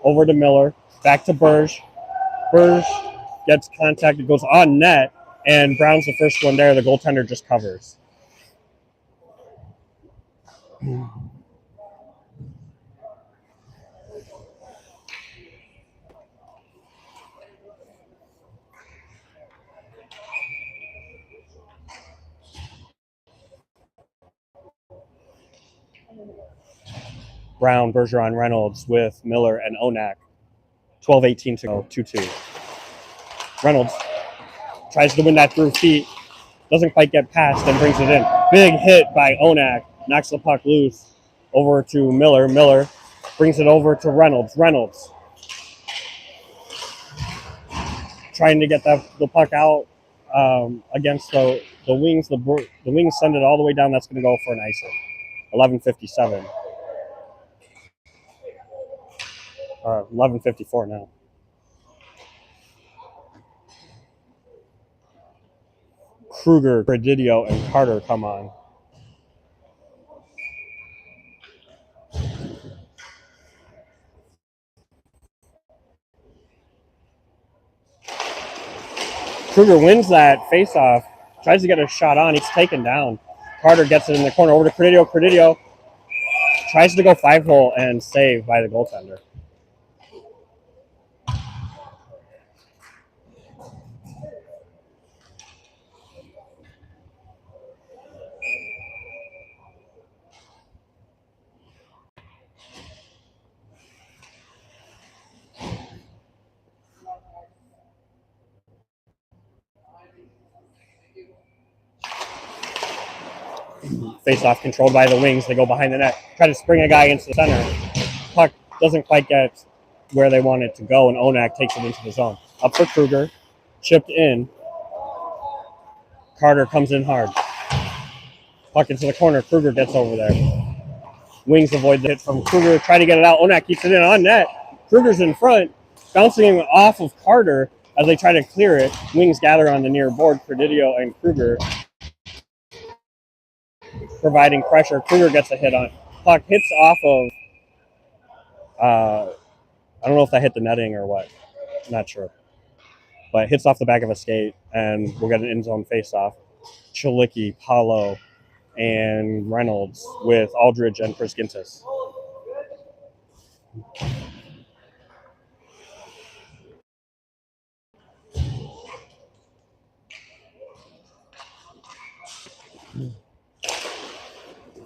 over to Miller. Back to Berge. Berge gets contact. It goes on net, and Brown's the first one there. The goaltender just covers. Brown, Bergeron, Reynolds with Miller and Onak. 12:18 to go, 2-2. Reynolds tries to win that through feet. Doesn't quite get past and brings it in. Big hit by Onak. Knocks the puck loose. Over to Miller. Miller brings it over to Reynolds. Reynolds trying to get the puck out against the wings. The wings send it all the way down. That's going to go for an icing. 11:57. 11:54 now. Kruger, Predidio, and Carter come on. Kruger wins that faceoff, tries to get a shot on. He's taken down. Carter gets it in the corner over to Predidio. Predidio tries to go 5-hole and save by the goaltender. Face off controlled by the wings. They go behind the net. Try to spring a guy into the center. Puck doesn't quite get where they want it to go, and Onak takes it into the zone. Up for Kruger. Chipped in. Carter comes in hard. Puck into the corner. Kruger gets over there. Wings avoid the hit from Kruger. Try to get it out. Onak keeps it in on net. Kruger's in front. Bouncing off of Carter as they try to clear it. Wings gather on the near board. Credidio and Kruger providing pressure. Kruger gets a hit on. Puck hits off of I don't know if that hit the netting or what. Not sure. But hits off the back of a skate, and we'll get an end zone face-off. Chalicki, Paulo, and Reynolds with Aldridge and Priskintis.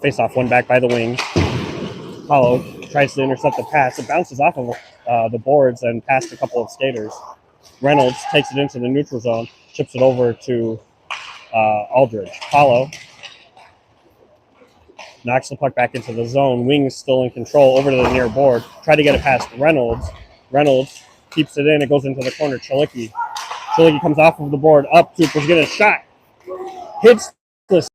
Face-off, one back by the wings. Paulo tries to intercept the pass. It bounces off of the boards and past a couple of skaters. Reynolds takes it into the neutral zone, chips it over to Aldridge. Paulo knocks the puck back into the zone. Wings still in control, over to the near board. Try to get it past Reynolds. Reynolds keeps it in. It goes into the corner. Chalicki comes off of the board, up to Priskintis. Shot. Hits the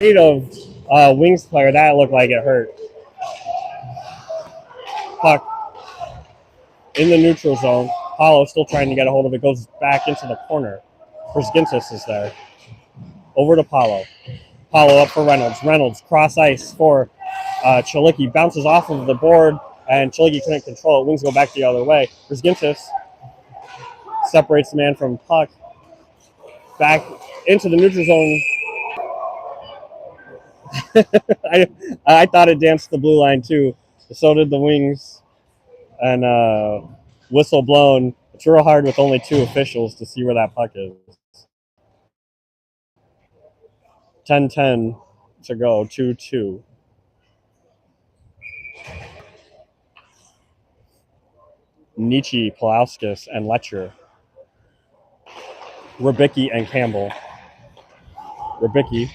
skate of Wings player. That looked like it hurt. Puck in the neutral zone. Paulo still trying to get a hold of it. Goes back into the corner. Priskintis is there. Over to Paulo. Paulo up for Reynolds. Reynolds cross ice for Chalicki. Bounces off of the board, and Chalicki couldn't control it. Wings go back the other way. Priskintis separates the man from puck. Back into the neutral zone. I thought it danced the blue line too. So did the Wings. And whistle blown. It's real hard with only two officials to see where that puck is. 10-10 to go, 2-2. Nietzsche, Pulauskas, and Letcher. Rybicki and Campbell. Rybicki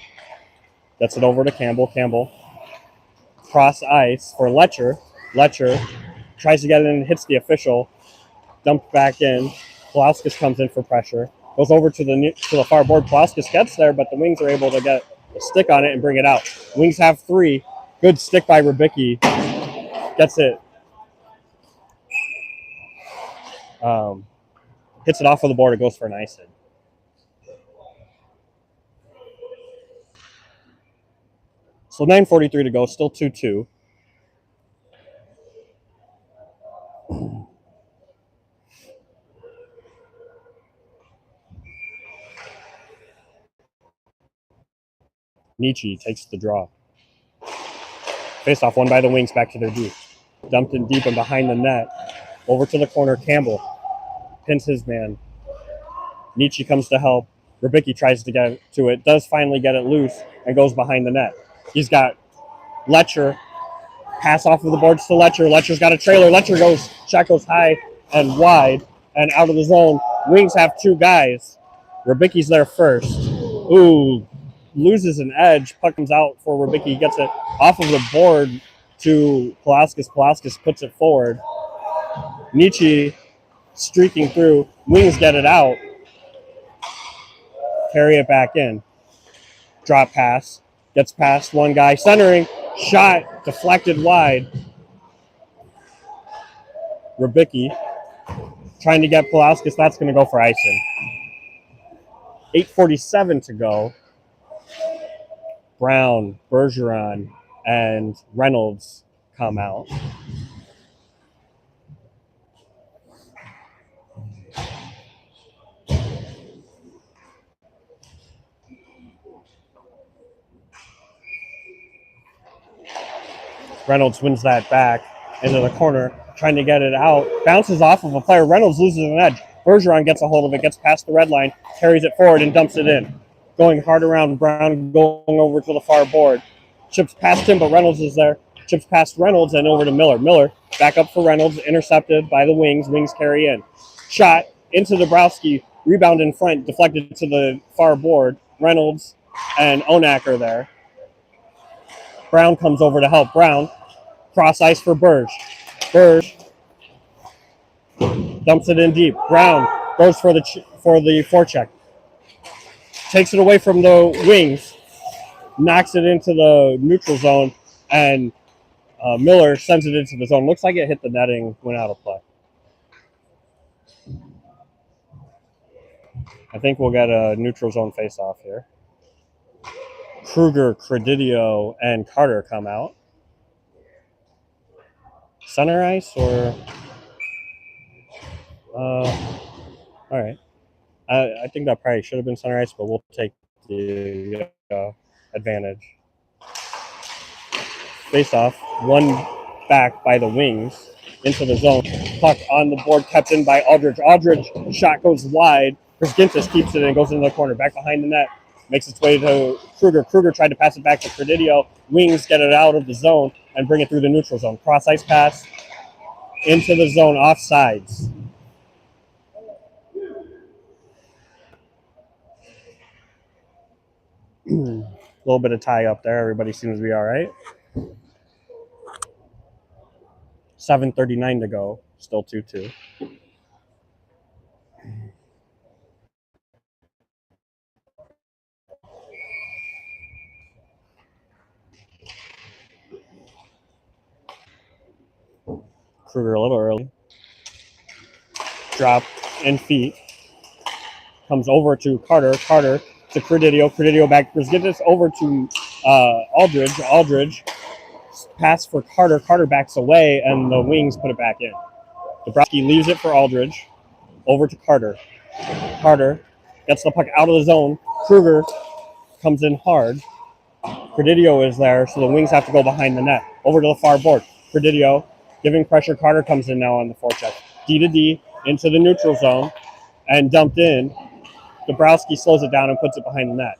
gets it over to Campbell. Campbell cross ice for Letcher. Letcher tries to get it in, hits the official. Dumped back in. Pulauskas comes in for pressure. Goes over to the far board. Pulauskas gets there, but the Wings are able to get a stick on it and bring it out. Wings have three. Good stick by Rybicki. Gets it. Hits it off of the board. It goes for an ice hit. So 9:43 to go. Still 2-2. Nietzsche takes the draw. Face off, one by the Wings, back to their D. Dumped in deep and behind the net. Over to the corner, Campbell pins his man. Nietzsche comes to help. Rybicki tries to get to it, does finally get it loose, and goes behind the net. He's got Letcher. Pass off of the boards to Letcher. Letcher's got a trailer. Shot goes high and wide and out of the zone. Wings have two guys. Rybicki's there first. Ooh. Loses an edge. Puck comes out for Rybicki. Gets it off of the board to Pulauskas. Pulauskas puts it forward. Nietzsche streaking through. Wings get it out. Carry it back in. Drop pass. Gets past one guy. Centering. Shot. Deflected wide. Rybicki trying to get Pulauskas. That's going to go for icing. 8:47 to go. Brown, Bergeron, and Reynolds come out. Reynolds wins that back into the corner, trying to get it out. Bounces off of a player. Reynolds loses an edge. Bergeron gets a hold of it, gets past the red line, carries it forward, and dumps it in. Going hard around Brown, going over to the far board. Chips past him, but Reynolds is there. Chips past Reynolds and over to Miller. Miller back up for Reynolds, intercepted by the Wings. Wings carry in. Shot into Dabrowski. Rebound in front, deflected to the far board. Reynolds and Onak are there. Brown comes over to help. Brown, cross ice for Burge. Burge dumps it in deep. Brown goes for the forecheck. Takes it away from the wings, knocks it into the neutral zone, and Miller sends it into the zone. Looks like it hit the netting, went out of play. I think we'll get a neutral zone face-off here. Kruger, Credidio, and Carter come out. Center ice or... all right. I think that probably should have been center ice, but we'll take the advantage. Face-off, one back by the wings into the zone. Puck on the board, kept in by Aldridge. Aldridge, shot goes wide. Brzgintis keeps it and goes into the corner. Back behind the net, makes its way to Kruger. Kruger tried to pass it back to Credidio. Wings get it out of the zone and bring it through the neutral zone. Cross-ice pass into the zone, offsides. A little bit of tie up there. Everybody seems to be all right. 7:39 to go. Still 2-2. Kruger a little early. Drop in feet. Comes over to Carter. Carter to Credidio. Credidio back. Brzgintis over to Aldridge. Aldridge pass for Carter. Carter backs away, and the wings put it back in. Dabrowski leaves it for Aldridge. Over to Carter. Carter gets the puck out of the zone. Kruger comes in hard. Credidio is there, so the wings have to go behind the net. Over to the far board. Credidio giving pressure. Carter comes in now on the forecheck. D to D into the neutral zone and dumped in. Dabrowski slows it down and puts it behind the net.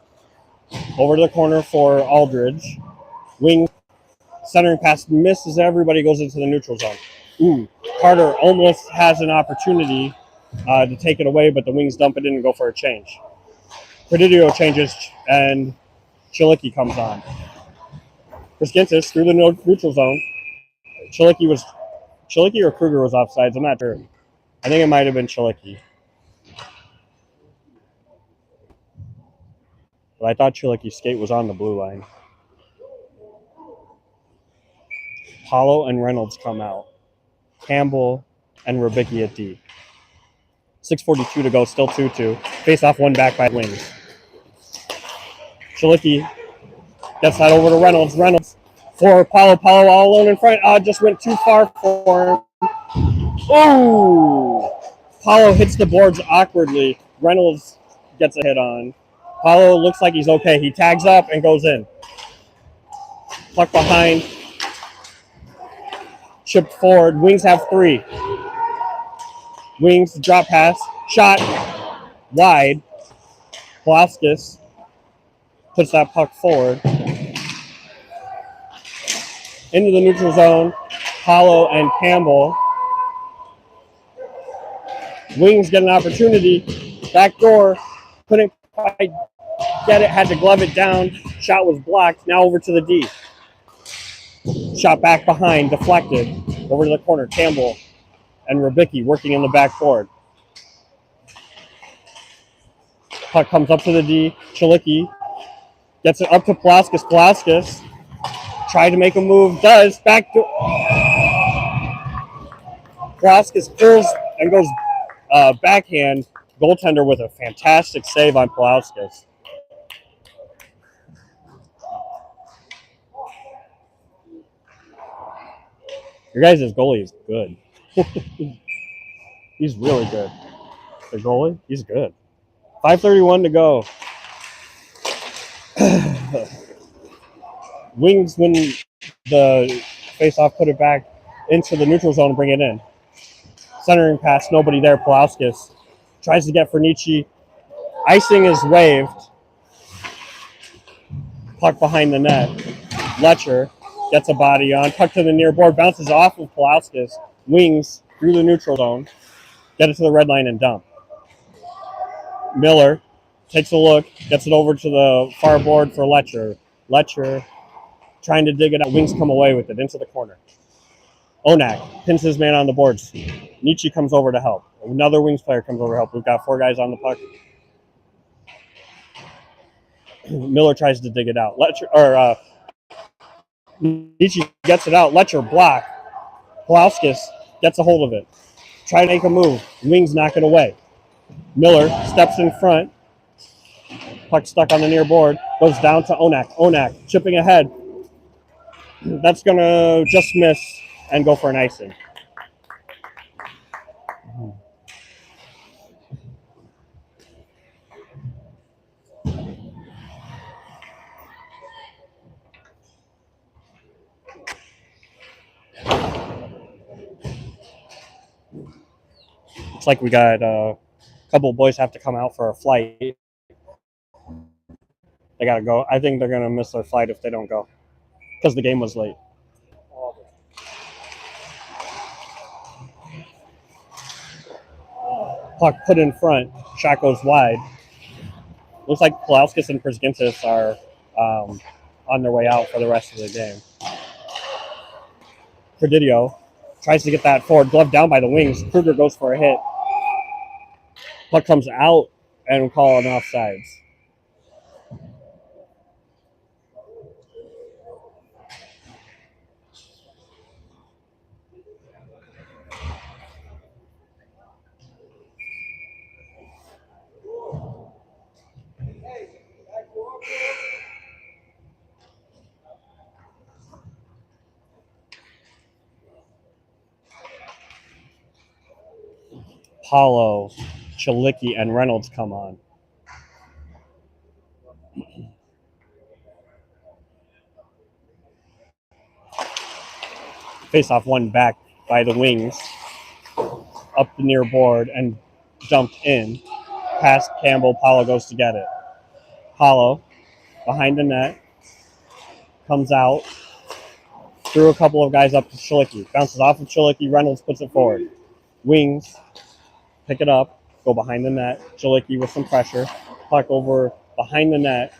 Over to the corner for Aldridge. Wing centering pass misses. Everybody goes into the neutral zone. Carter almost has an opportunity to take it away, but the wings dump it in and go for a change. Credidio changes and Chilicki comes on. Brzgintis through the neutral zone. Chilicki or Kruger was offsides. I'm not sure. I think it might have been Chilicki. But I thought Chilicki's skate was on the blue line. Paulo and Reynolds come out. Campbell and Rubicki at D. 6:42 to go, still 2-2. Face off, one back by wings. Chilicki gets that over to Reynolds. Reynolds for Paulo. Paulo all alone in front. Just went too far for him. Oh! Paulo hits the boards awkwardly. Reynolds gets a hit on. Paulo looks like he's okay. He tags up and goes in. Puck behind. Chipped forward. Wings have 3. Wings drop pass. Shot wide. Palauskas puts that puck forward. Into the neutral zone. Paulo and Campbell. Wings get an opportunity. Back door. Couldn't quite get it. Had to glove it down. Shot was blocked. Now over to the D. Shot back behind. Deflected. Over to the corner. Campbell and Rubicki working in the backboard. Puck comes up to the D. Chilicki gets it up to Palauskas. Palauskas tried to make a move. Does. Back door. Palauskas pulls and goes backhand. Goaltender with a fantastic save on Palauskas. Your guys' goalie is good. He's really good. The goalie, he's good. 5:31 to go. Wings win the face-off, put it back into the neutral zone and bring it in. Centering pass, nobody there. Palauskas tries to get Fernici. Icing is waved. Puck behind the net. Letcher gets a body on. Puck to the near board. Bounces off of Palauskas. Wings through the neutral zone. Get it to the red line and dump. Miller takes a look. Gets it over to the far board for Letcher. Letcher trying to dig it out. Wings come away with it into the corner. Onak pins his man on the boards. Nietzsche comes over to help. Another Wings player comes over to help. We've got 4 guys on the puck. Miller tries to dig it out. Nietzsche gets it out. Letcher block. Pulauskas gets a hold of it. Try to make a move. Wings knock it away. Miller steps in front. Puck stuck on the near board. Goes down to Onak. Onak chipping ahead. That's going to just miss and go for an icing. Looks like we got a couple of boys have to come out for a flight. They got to go. I think they're going to miss their flight if they don't go because the game was late. Puck put in front. Shot goes wide. Looks like Pulauskas and Prisgintis are on their way out for the rest of the game. Presidio tries to get that forward. Glove down by the Wings. Kruger goes for a hit. Puck comes out and we call an offsides. Paulo, Chalicki, and Reynolds come on. Face-off one back by the Wings. Up the near board and dumped in. Past Campbell, Paulo goes to get it. Paulo, behind the net, comes out. Threw a couple of guys up to Chalicki. Bounces off of Chalicki. Reynolds puts it forward. Wings pick it up, go behind the net. Chalicki with some pressure. Puck over behind the net.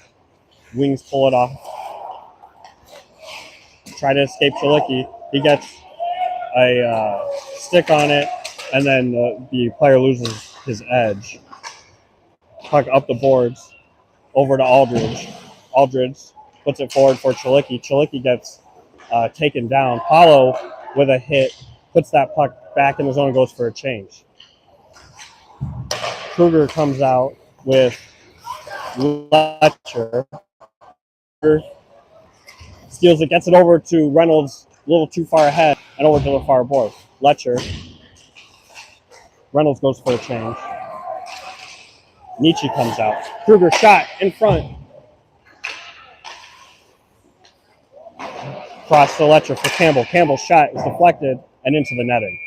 Wings pull it off. Try to escape Chalicki. He gets a stick on it, and then the player loses his edge. Puck up the boards, over to Aldridge. Aldridge puts it forward for Chalicki. Chalicki gets taken down. Paulo with a hit puts that puck back in the zone and goes for a change. Kruger comes out with Letcher. Steals it, gets it over to Reynolds, a little too far ahead, and over to the far board. Letcher. Reynolds goes for a change. Nietzsche comes out. Kruger shot in front. Cross to Letcher for Campbell. Campbell's shot is deflected and into the netting.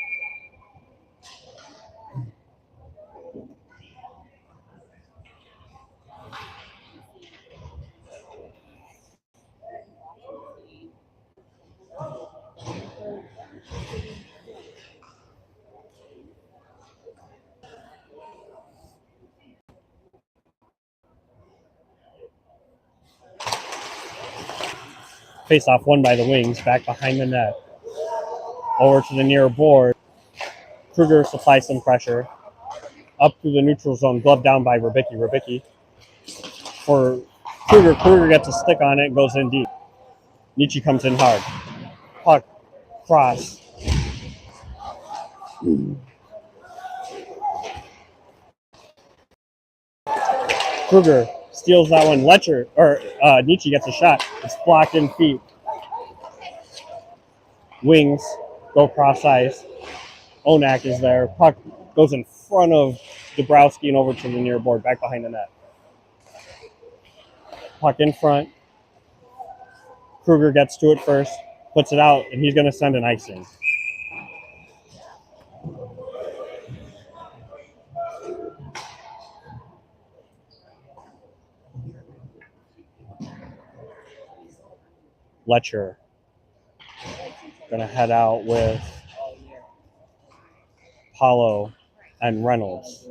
Face-off won by the Wings, back behind the net. Over to the near board. Kruger supplies some pressure. Up through the neutral zone, glove down by Rybicki. Rybicki for Kruger. Kruger gets a stick on it, goes in deep. Nietzsche comes in hard. Puck, cross. Kruger steals that one. Nietzsche gets a shot. It's blocked in feet. Wings go cross ice. Onak is there. Puck goes in front of Dabrowski and over to the near board, back behind the net. Puck in front. Kruger gets to it first, puts it out, and he's going to send an icing. Letcher going to head out with Paulo and Reynolds.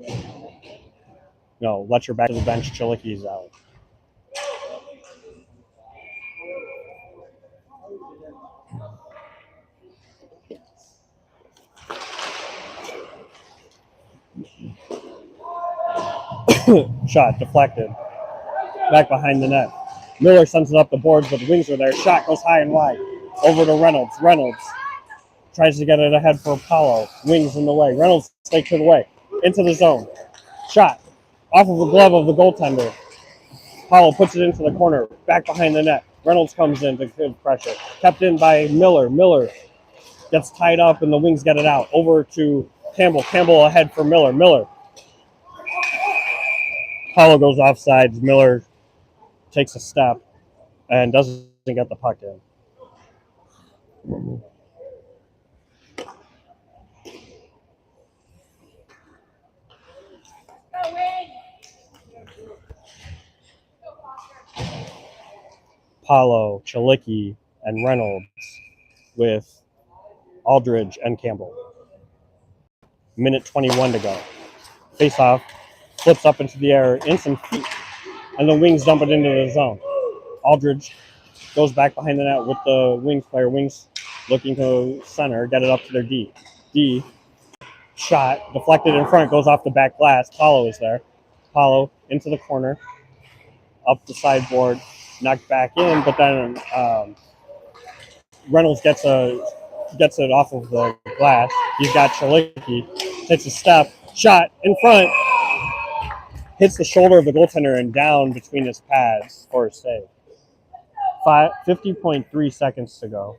No, Letcher back to the bench. Chalicki's out. Shot deflected. Back behind the net. Miller sends it up the boards, but the wings are there. Shot goes high and wide. Over to Reynolds. Reynolds tries to get it ahead for Apollo. Wings in the way. Reynolds takes it away. Into the zone. Shot. Off of the glove of the goaltender. Apollo puts it into the corner. Back behind the net. Reynolds comes in to good pressure. Kept in by Miller. Miller gets tied up and the wings get it out. Over to Campbell. Campbell ahead for Miller. Miller. Apollo goes offsides. Miller takes a step and doesn't get the puck in. Apollo, Chalicki, and Reynolds with Aldridge and Campbell. Minute 21 to go. Face off, flips up into the air in some feet, and the wings dump it into the zone. Aldridge goes back behind the net with the wings player. Wings looking to center, get it up to their D. D, shot, deflected in front, goes off the back glass. Apollo is there. Apollo into the corner, up the sideboard, knocked back in, but then Reynolds gets it off of the glass. He's got Chalicki, takes a step, shot in front, hits the shoulder of the goaltender and down between his pads for a save. 50.3 seconds to go.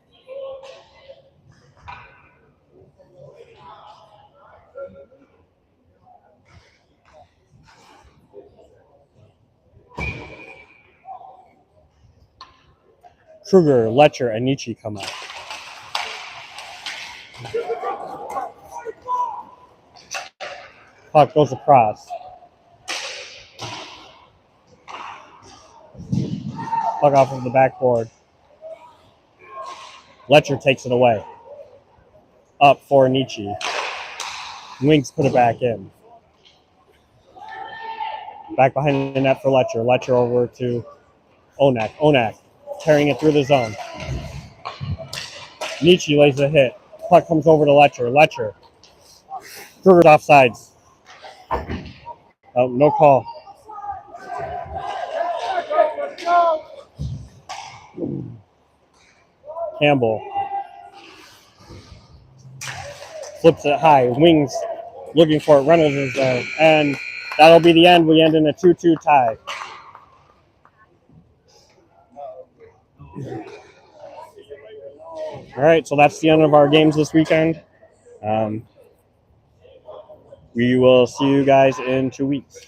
Kruger, Letcher, and Nietzsche come out. Puck goes across. Puck off of the backboard. Letcher takes it away. Up for Nietzsche. Wings put it back in. Back behind the net for Letcher. Letcher over to Onak. Onak carrying it through the zone. Nietzsche lays a hit. Puck comes over to Letcher. Letcher. Kruger's offsides. Oh, no call. Campbell flips it high. Wings looking for it. Reynolds is there. And that'll be the end. We end in a 2-2 tie. All right, so that's the end of our games this weekend. We will see you guys in 2 weeks.